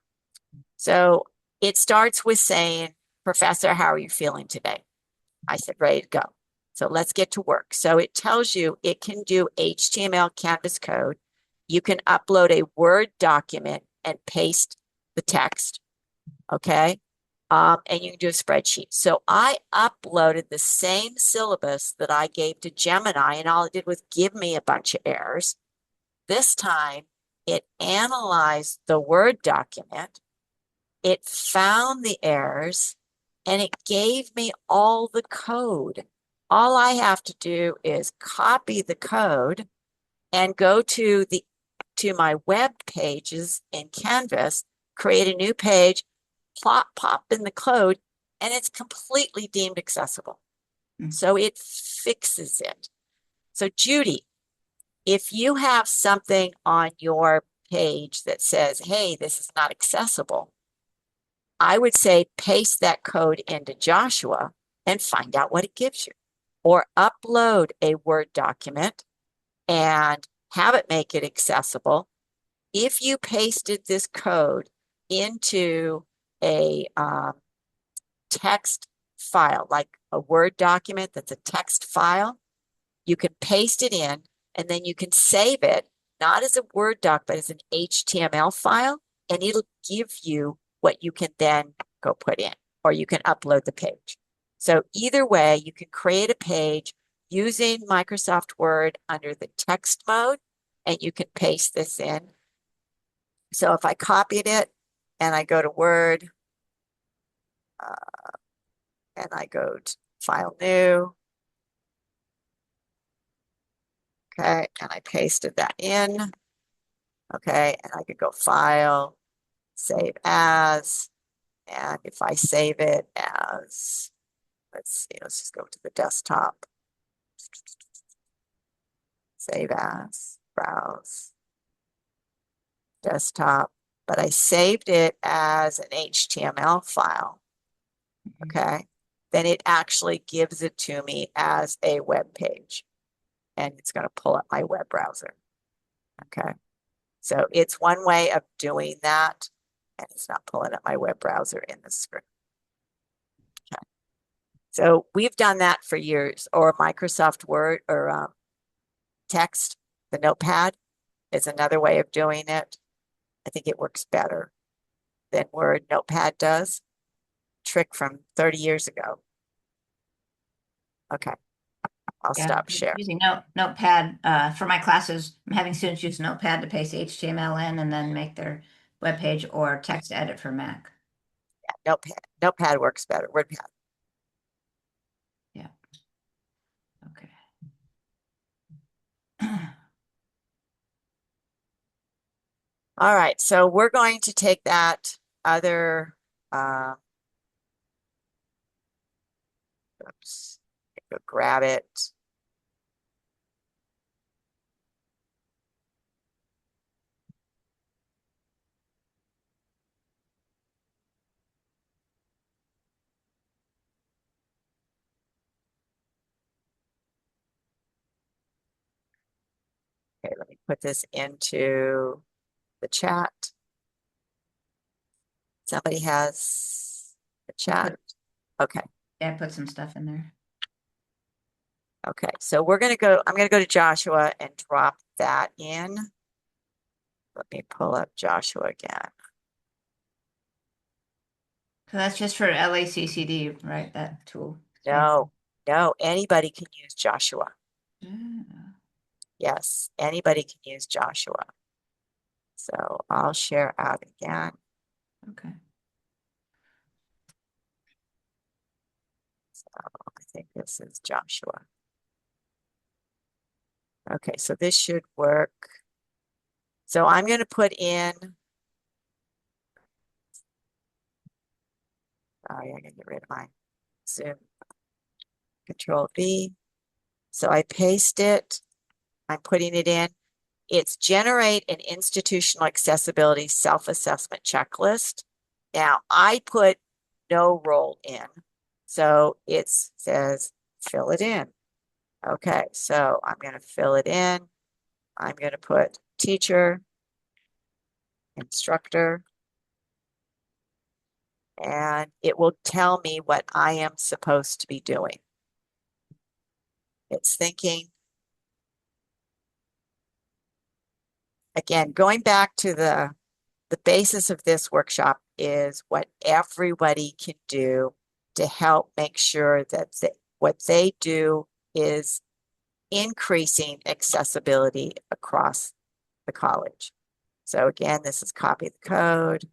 So it starts with saying, Professor, how are you feeling today? I said, ready to go. So let's get to work. So it tells you it can do HTML Canvas code. You can upload a Word document and paste the text. Okay. And you can do a spreadsheet. So I uploaded the same syllabus that I gave to Gemini, and all it did was give me a bunch of errors. This time, it analyzed the Word document, it found the errors, and it gave me all the code. All I have to do is copy the code and go to my web pages in Canvas, create a new page, pop in the code, and it's completely deemed accessible. So it fixes it. So Judy, if you have something on your page that says, hey, this is not accessible, I would say paste that code into Joshua and find out what it gives you. Or upload a Word document and have it make it accessible. If you pasted this code into a text file, like a Word document that's a text file, you can paste it in and then you can save it, not as a Word doc, but as an HTML file, and it'll give you what you can then go put in, or you can upload the page. So either way, you can create a page using Microsoft Word under the text mode, and you can paste this in. So if I copied it and I go to Word, and I go to File New, okay, and I pasted that in, okay, and I could go File, Save As, and if I save it as, let's see, let's just go to the desktop, Save As, Browse, Desktop, but I saved it as an HTML file, okay, then it actually gives it to me as a web page. and it's going to pull up my web browser. Okay. So it's one way of doing that, and it's not pulling up my web browser in the screen. Okay. So we've done that for years, or Microsoft Word or text, the notepad is another way of doing it. I think it works better than Word. Notepad does. Trick from 30 years ago. Okay, I'll
Yeah,
stop sharing.
using Notepad for my classes. I'm having students use Notepad to paste HTML in and then make their web page, or text edit for Mac.
Yeah, Notepad works better. WordPad.
Yeah. Okay.
All right, so we're going to take that other, oops, go grab it. Okay, let me put this into the chat. Somebody has the chat. Okay.
Yeah, put some stuff in there.
Okay, so I'm going to go to Joshua and drop that in. Let me pull up Joshua again.
So that's just for LACCD, right? That tool.
No, anybody can use Joshua.
Yeah.
Yes, anybody can use Joshua. So I'll share out again.
Okay.
So I think this is Joshua. Okay, so this should work. So I'm going to put in, sorry, I'm going to get rid of my Zoom. Control V. So I paste it. I'm putting it in. It's generate an institutional accessibility self-assessment checklist. Now I put no role in. So it says fill it in. Okay, so I'm going to fill it in. I'm going to put teacher, instructor, and it will tell me what I am supposed to be doing. It's thinking. Again, going back to the basis of this workshop is what everybody can do to help make sure that what they do is increasing accessibility across the college. So again, this is copy the code.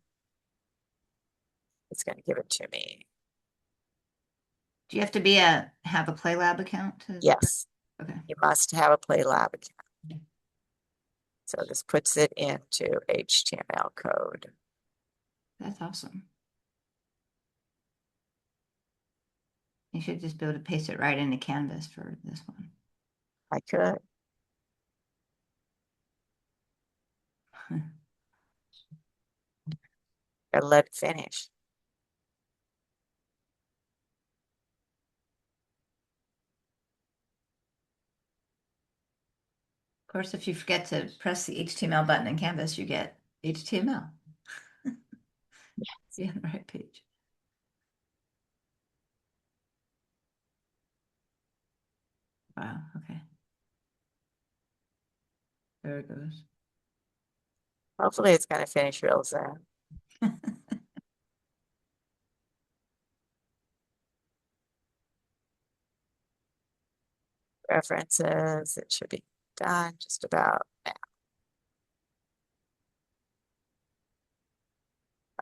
It's going to give it to me.
Do you have to have a PlayLab account to?
Yes.
Okay.
You must have a PlayLab account. So this puts it into HTML code.
That's awesome. You should just be able to paste it right into Canvas for this one.
I could. Gotta let it finish.
Of course, if you forget to press the HTML button in Canvas, you get HTML. See on the right page. Wow, okay. There it goes.
Hopefully it's going to finish real soon. References, it should be done just about now.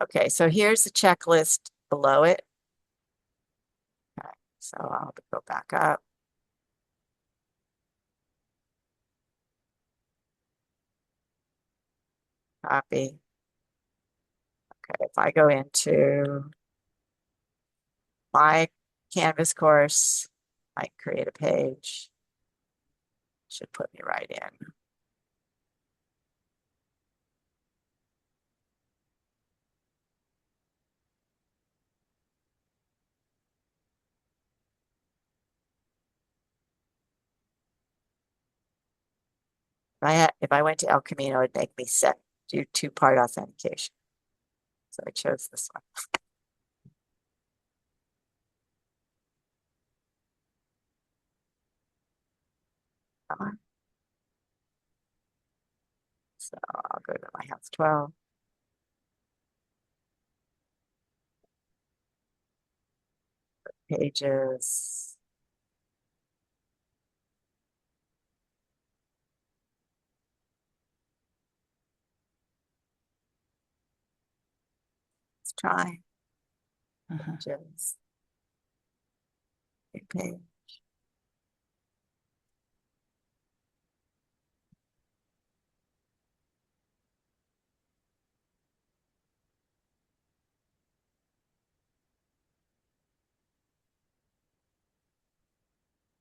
Okay, so here's the checklist below it. Okay, so I'll go back up. Copy. Okay, if I go into my Canvas course, I create a page. Should put me right in. If I went to El Camino, it'd make me do two-part authentication. So I chose this one. Come on. So I'll go to my house 12. Pages. Let's try. Pages. Okay.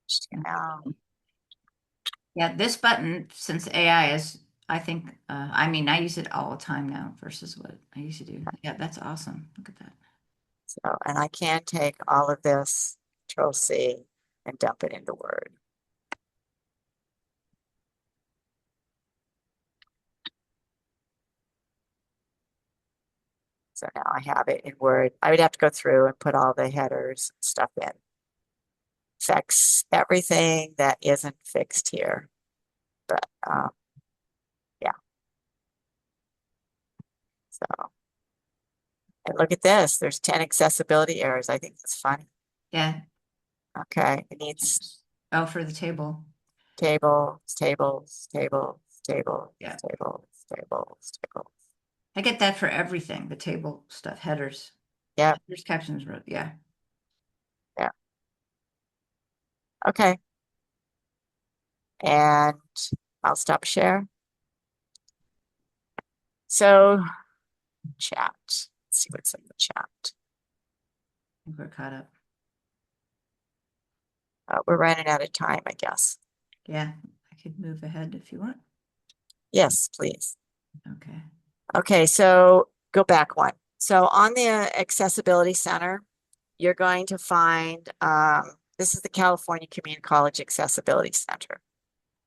HTML.
Yeah, this button, since AI is, I think, I mean, I use it all the time now versus what I used to do. Yeah, that's awesome. Look at that.
So, and I can take all of this, Control C, and dump it into Word. So now I have it in Word. I would have to go through and put all the headers and stuff in. Fix everything that isn't fixed here. But yeah. So, and look at this. There's 10 accessibility errors. I think that's funny.
Yeah.
Okay. It needs
Oh, for the table.
tables, tables, tables, tables,
Yeah.
tables, tables, tables.
I get that for everything, the table stuff, headers.
Yeah.
Headers, captions, yeah.
Yeah. Okay. And I'll stop share. So chat. Let's see what's in the chat.
I think we're caught up.
We're running out of time, I guess.
Yeah, I could move ahead if you want.
Yes, please.
Okay.
Okay, so go back one. So on the Accessibility Center, you're going to find, this is the California Community College Accessibility Center.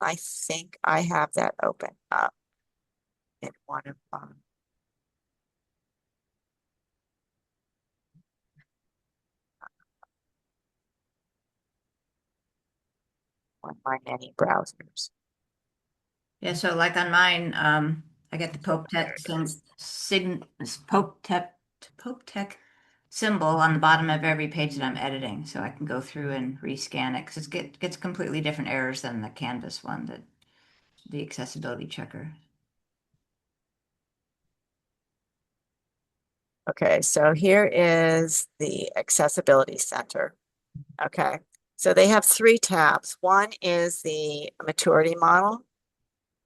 I think I have that open up in one of my many browsers.
Yeah, so like on mine, I get the Pope Tech Pope Tech symbol on the bottom of every page that I'm editing, so I can go through and rescan it because it gets completely different errors than the Canvas one, that the accessibility checker.
Okay, so here is the Accessibility Center. Okay, so they have 3 tabs. One is the maturity model,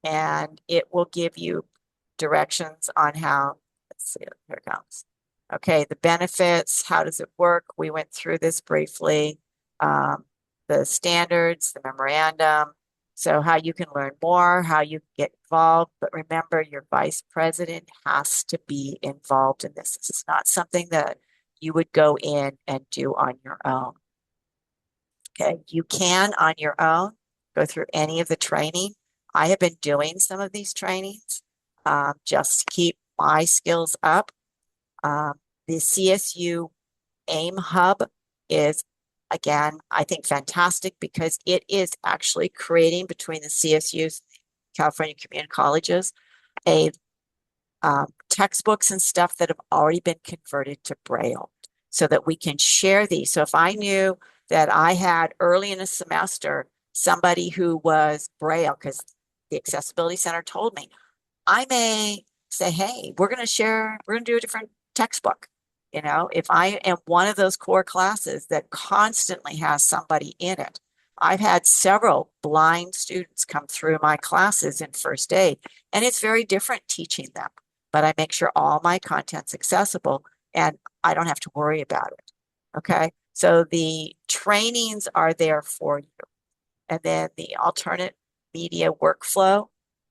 and it will give you directions on how, let's see, here it comes. Okay, the benefits, how does it work? We went through this briefly. The standards, the memorandum, so how you can learn more, how you can get involved. But remember, your vice president has to be involved in this. This is not something that you would go in and do on your own. Okay, you can on your own go through any of the training. I have been doing some of these trainings just to keep my skills up. The CSU AIM Hub is, again, I think fantastic because it is actually creating between the CSUs, California Community Colleges, a textbooks and stuff that have already been converted to Braille so that we can share these. So if I knew that I had early in a semester somebody who was Braille, because the Accessibility Center told me, I may say, hey, we're going to do a different textbook. You know, if I am one of those core classes that constantly has somebody in it, I've had several blind students come through my classes in first aid, and it's very different teaching them, but I make sure all my content's accessible and I don't have to worry about it. Okay, so the trainings are there for you. And then the alternate media workflow,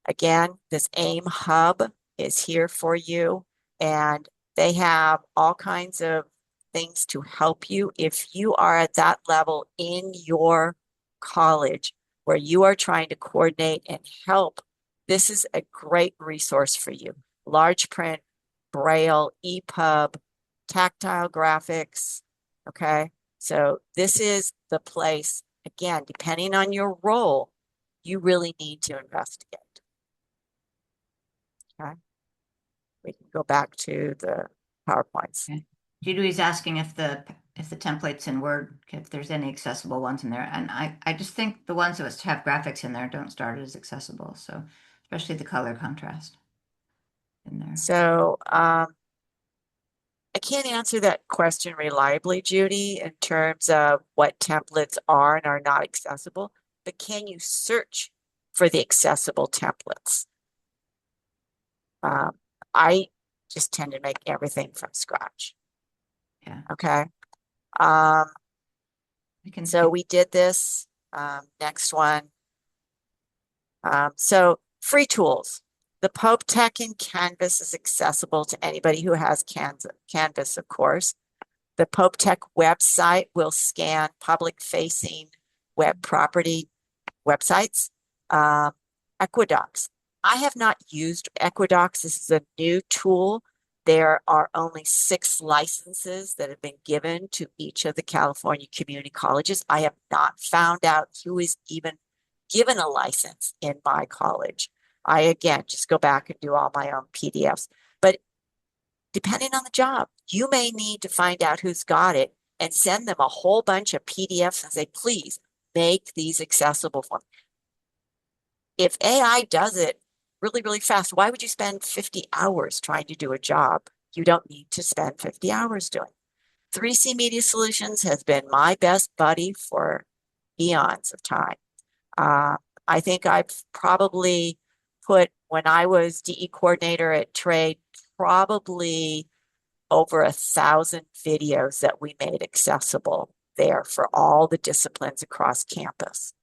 again, this AIM Hub is here for you, and they have all kinds of things to help you if you are at that level in your college where you are trying to coordinate and help this is a great resource for you. Large print, Braille, EPUB, tactile graphics, okay? So this is the place, again, depending on your role, you really need to investigate. Okay. We can go back to the PowerPoints.
Okay. Judy's asking if the templates in Word, if there's any accessible ones in there. And I just think the ones that have graphics in there don't start as accessible. So especially the color contrast in there.
So I can't answer that question reliably, Judy, in terms of what templates are and are not accessible, but can you search for the accessible templates? I just tend to make everything from scratch.
Yeah.
Okay.
can
So we did this. Next one. So free tools. The Pope Tech in Canvas is accessible to anybody who has Canvas, of course. The Pope Tech website will scan public-facing web property websites. Equidocs. I have not used Equidocs. This is a new tool. There are only 6 licenses that have been given to each of the California community colleges. I have not found out who is even given a license in my college. I, again, just go back and do all my own PDFs. But depending on the job, you may need to find out who's got it and send them a whole bunch of PDFs and say, please make these accessible for me. If AI does it really, really fast, why would you spend 50 hours trying to do a job you don't need to spend 50 hours doing? 3C Media Solutions has been my best buddy for eons of time. I think I've probably put, when I was DE coordinator at Trade, probably over 1,000 videos that we made accessible there for all the disciplines across campus.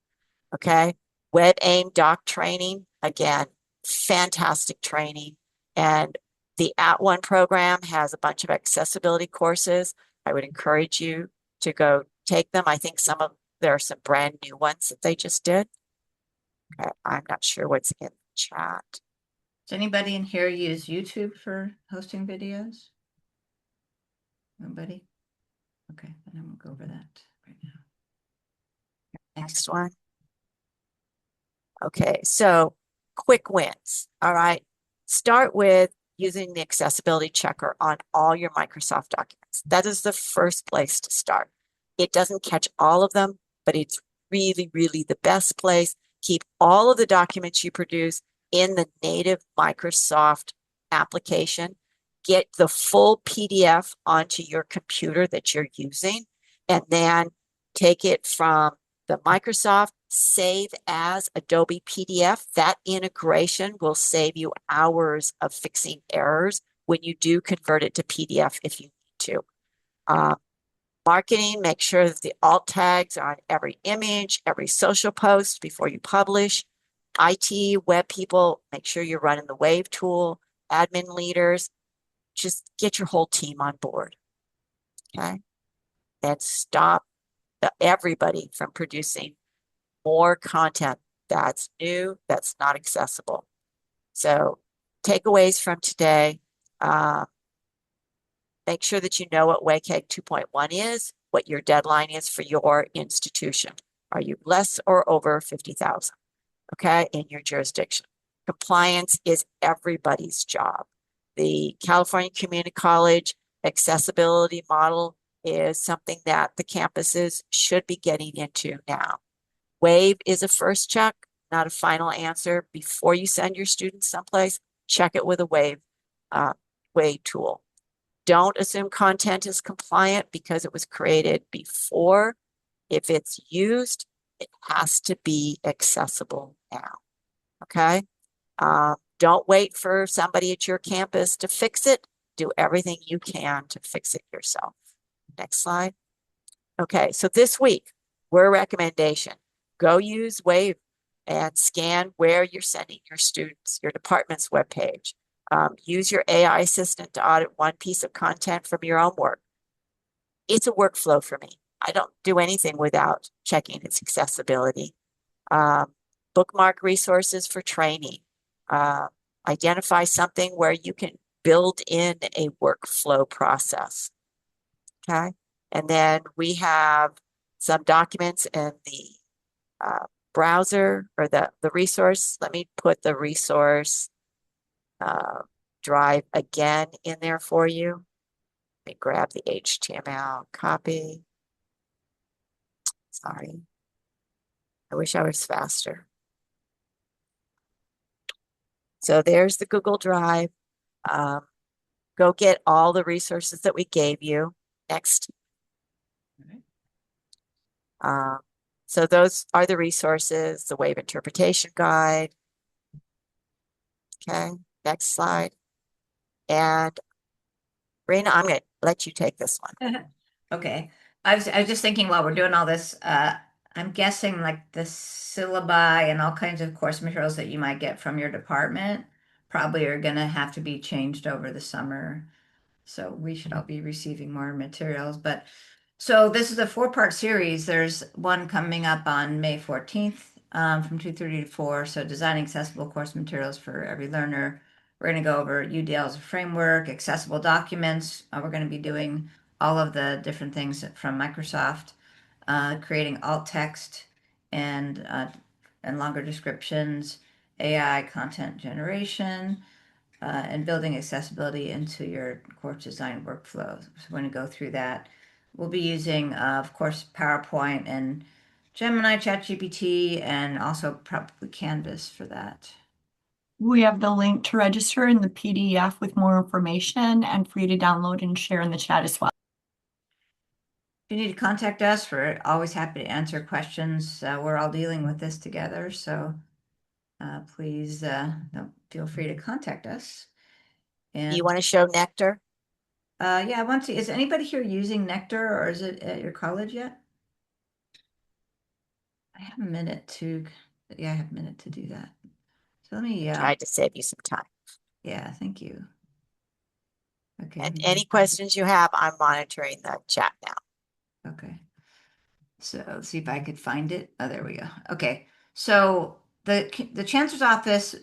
Okay. WebAIM doc training, again, fantastic training. And the @ONE program has a bunch of accessibility courses. I would encourage you to go take them. I think there are some brand new ones that they just did. Okay, I'm not sure what's in the chat.
Does anybody in here use YouTube for hosting videos? Nobody? Okay, then I'm gonna go over that right now.
Next one. Okay, so quick wins. All right. Start with using the accessibility checker on all your Microsoft documents. That is the first place to start. It doesn't catch all of them, but it's really, really the best place. Keep all of the documents you produce in the native Microsoft application. Get the full PDF onto your computer that you're using, and then take it from the Microsoft, save as Adobe PDF. That integration will save you hours of fixing errors when you do convert it to PDF if you need to. Marketing, make sure that the alt tags are on every image, every social post before you publish. IT, web people, make sure you're running the Wave tool. Admin leaders, just get your whole team on board. Okay. And stop everybody from producing more content that's new, that's not accessible. So takeaways from today, make sure that you know what WCAG 2.1 is, what your deadline is for your institution. Are you less or over 50,000, okay, in your jurisdiction? Compliance is everybody's job. The California Community College accessibility model is something that the campuses should be getting into now. Wave is a first check, not a final answer. Before you send your students someplace, check it with a Wave tool. Don't assume content is compliant because it was created before. If it's used, it has to be accessible now. Okay? Don't wait for somebody at your campus to fix it. Do everything you can to fix it yourself. Next slide. Okay, so this week, we're recommendation. Go use Wave and scan where you're sending your students, your department's webpage. Use your AI assistant to audit one piece of content from your own work. It's a workflow for me. I don't do anything without checking its accessibility. Bookmark resources for training. identify something where you can build in a workflow process. Okay. And then we have some documents in the browser or the resource. Let me put the resource drive again in there for you. Let me grab the HTML copy. Sorry. I wish I was faster. So there's the Google Drive. Go get all the resources that we gave you. Next. So those are the resources, the wave interpretation guide. Okay, next slide. And Rena, I'm going to let you take this one.
Okay. I was just thinking while we're doing all this, I'm guessing like the syllabi and all kinds of course materials that you might get from your department probably are going to have to be changed over the summer. So we should all be receiving more materials. But so this is a 4-part series. There's one coming up on May 14th from 2:30 to 4. So designing accessible course materials for every learner. We're going to go over UDL as a framework, accessible documents. We're going to be doing all of the different things from Microsoft, creating alt text and longer descriptions, AI content generation, and building accessibility into your course design workflows. So we're going to go through that. We'll be using, of course, PowerPoint and Gemini, ChatGPT, and also probably Canvas for that.
We have the link to register in the PDF with more information and for you to download and share in the chat as well.
If you need to contact us, we're always happy to answer questions. We're all dealing with this together, so please feel free to contact us. And
You want to show Nectar?
yeah, I want to. Is anybody here using Nectar, or is it at your college yet? I have a minute to. Yeah, I have a minute to do that. So let me.
Tried to save you some time.
Yeah, thank you. Okay.
And any questions you have, I'm monitoring the chat now.
Okay. So let's see if I could find it. Oh, there we go. Okay. So the Chancellor's Office,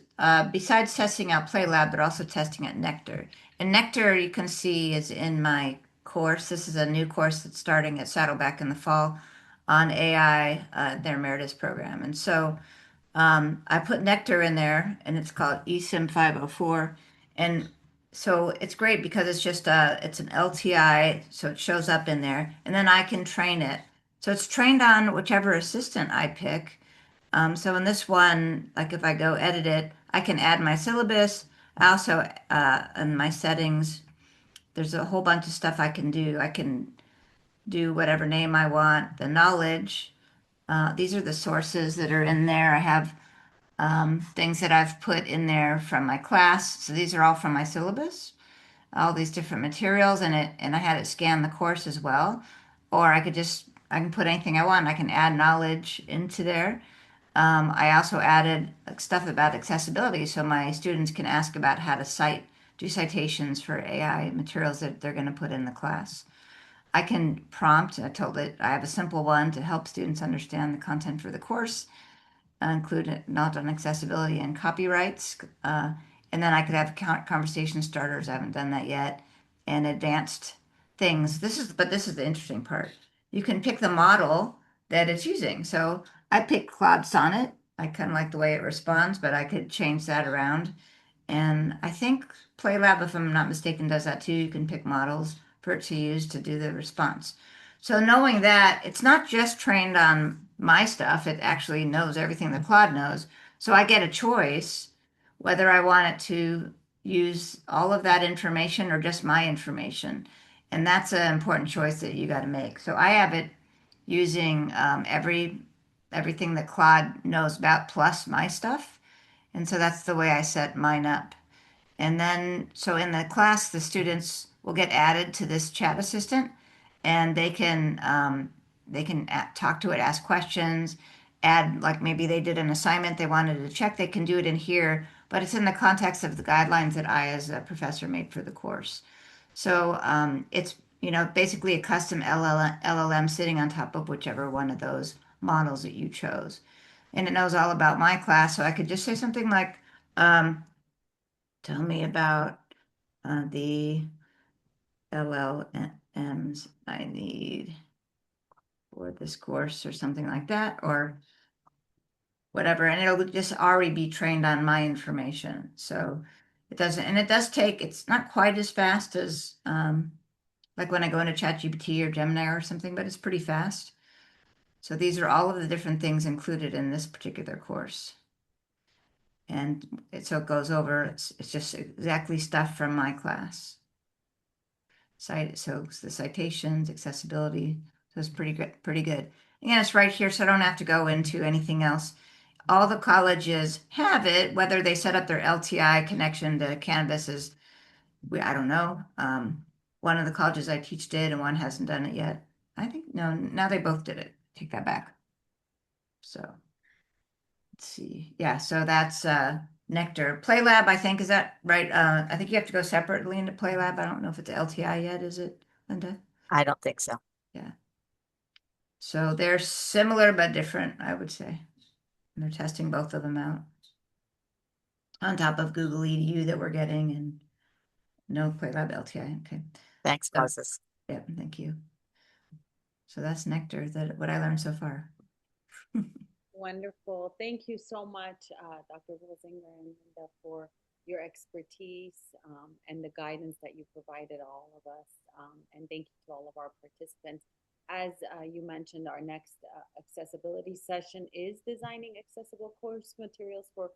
besides testing out PlayLab, they're also testing out Nectar. And Nectar, you can see, is in my course. This is a new course that's starting at Saddleback in the fall on AI, their Emeritus program. And so I put Nectar in there, and it's called eSIM 504. And so it's great because it's just it's an LTI, so it shows up in there, and then I can train it. So it's trained on whichever assistant I pick. So in this one, like if I go edit it, I can add my syllabus. I also, in my settings, there's a whole bunch of stuff I can do. I can do whatever name I want, the knowledge. These are the sources that are in there. I have things that I've put in there from my class. So these are all from my syllabus, all these different materials in it, and I had it scan the course as well. Or I can put anything I want. I can add knowledge into there. I also added stuff about accessibility so my students can ask about how to do citations for AI materials that they're going to put in the class. I can prompt, I told it I have a simple one to help students understand the content for the course, include knowledge on accessibility and copyrights. And then I could have conversation starters. I haven't done that yet. And advanced things. This is the interesting part. You can pick the model that it's using. So I picked Claude Sonnet. I kind of like the way it responds, but I could change that around. And I think PlayLab, if I'm not mistaken, does that too. You can pick models for it to use to do the response. So knowing that, it's not just trained on my stuff, it actually knows everything that Claude knows. So I get a choice whether I want it to use all of that information or just my information. And that's an important choice that you got to make. So I have it using everything that Claude knows about plus my stuff. And so that's the way I set mine up. And then, so in the class, the students will get added to this chat assistant, and they can talk to it, ask questions, add, like maybe they did an assignment they wanted to check, they can do it in here, but it's in the context of the guidelines that I, as a professor, made for the course. So it's basically a custom LLM sitting on top of whichever one of those models that you chose. And it knows all about my class, so I could just say something like, Tell me about the LLMs I need for this course or something like that, or whatever, and it'll just already be trained on my information. So it doesn't, and it does take, it's not quite as fast as like when I go into ChatGPT or Gemini or something, but it's pretty fast. So these are all of the different things included in this particular course. And so it goes over, it's just exactly stuff from my class. So it's the citations, accessibility, so it's pretty good, pretty good. And it's right here, so I don't have to go into anything else. All the colleges have it, whether they set up their LTI connection to Canvas is, I don't know. One of the colleges I teach did, and one hasn't done it yet. I think, no, now they both did it. Take that back. So let's see. Yeah, so that's Nectar. PlayLab, I think, is that right? I think you have to go separately into PlayLab. I don't know if it's LTI yet, is it, Linda?
I don't think so.
Yeah. So they're similar but different, I would say. And they're testing both of them out on top of Google EDU that we're getting, and no PlayLab LTI. Okay.
Thanks,
So,
Moses.
yeah, thank you. So that's Nectar, what I learned so far.
Wonderful. Thank you so much, Dr. Rosinger and Linda, for your expertise and the guidance that you provided all of us. And thank you to all of our participants. As you mentioned, our next accessibility session is designing accessible course materials for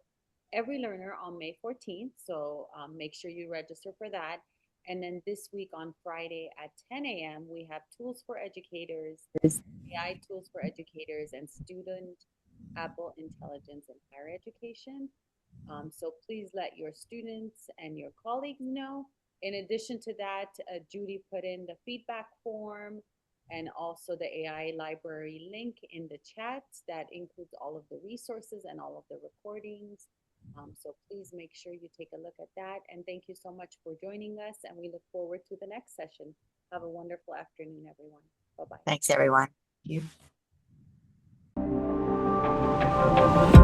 every learner on May 14th. So make sure you register for that. And then this week on Friday at 10 a.m., we have tools for educators, AI tools for educators, and student Apple Intelligence in higher education. So please let your students and your colleagues know. In addition to that, Judy put in the feedback form and also the AI library link in the chat that includes all of the resources and all of the recordings. So please make sure you take a look at that. And thank you so much for joining us. And we look forward to the next session. Have a wonderful afternoon, everyone. Bye-bye.
Thanks, everyone.
Thank you.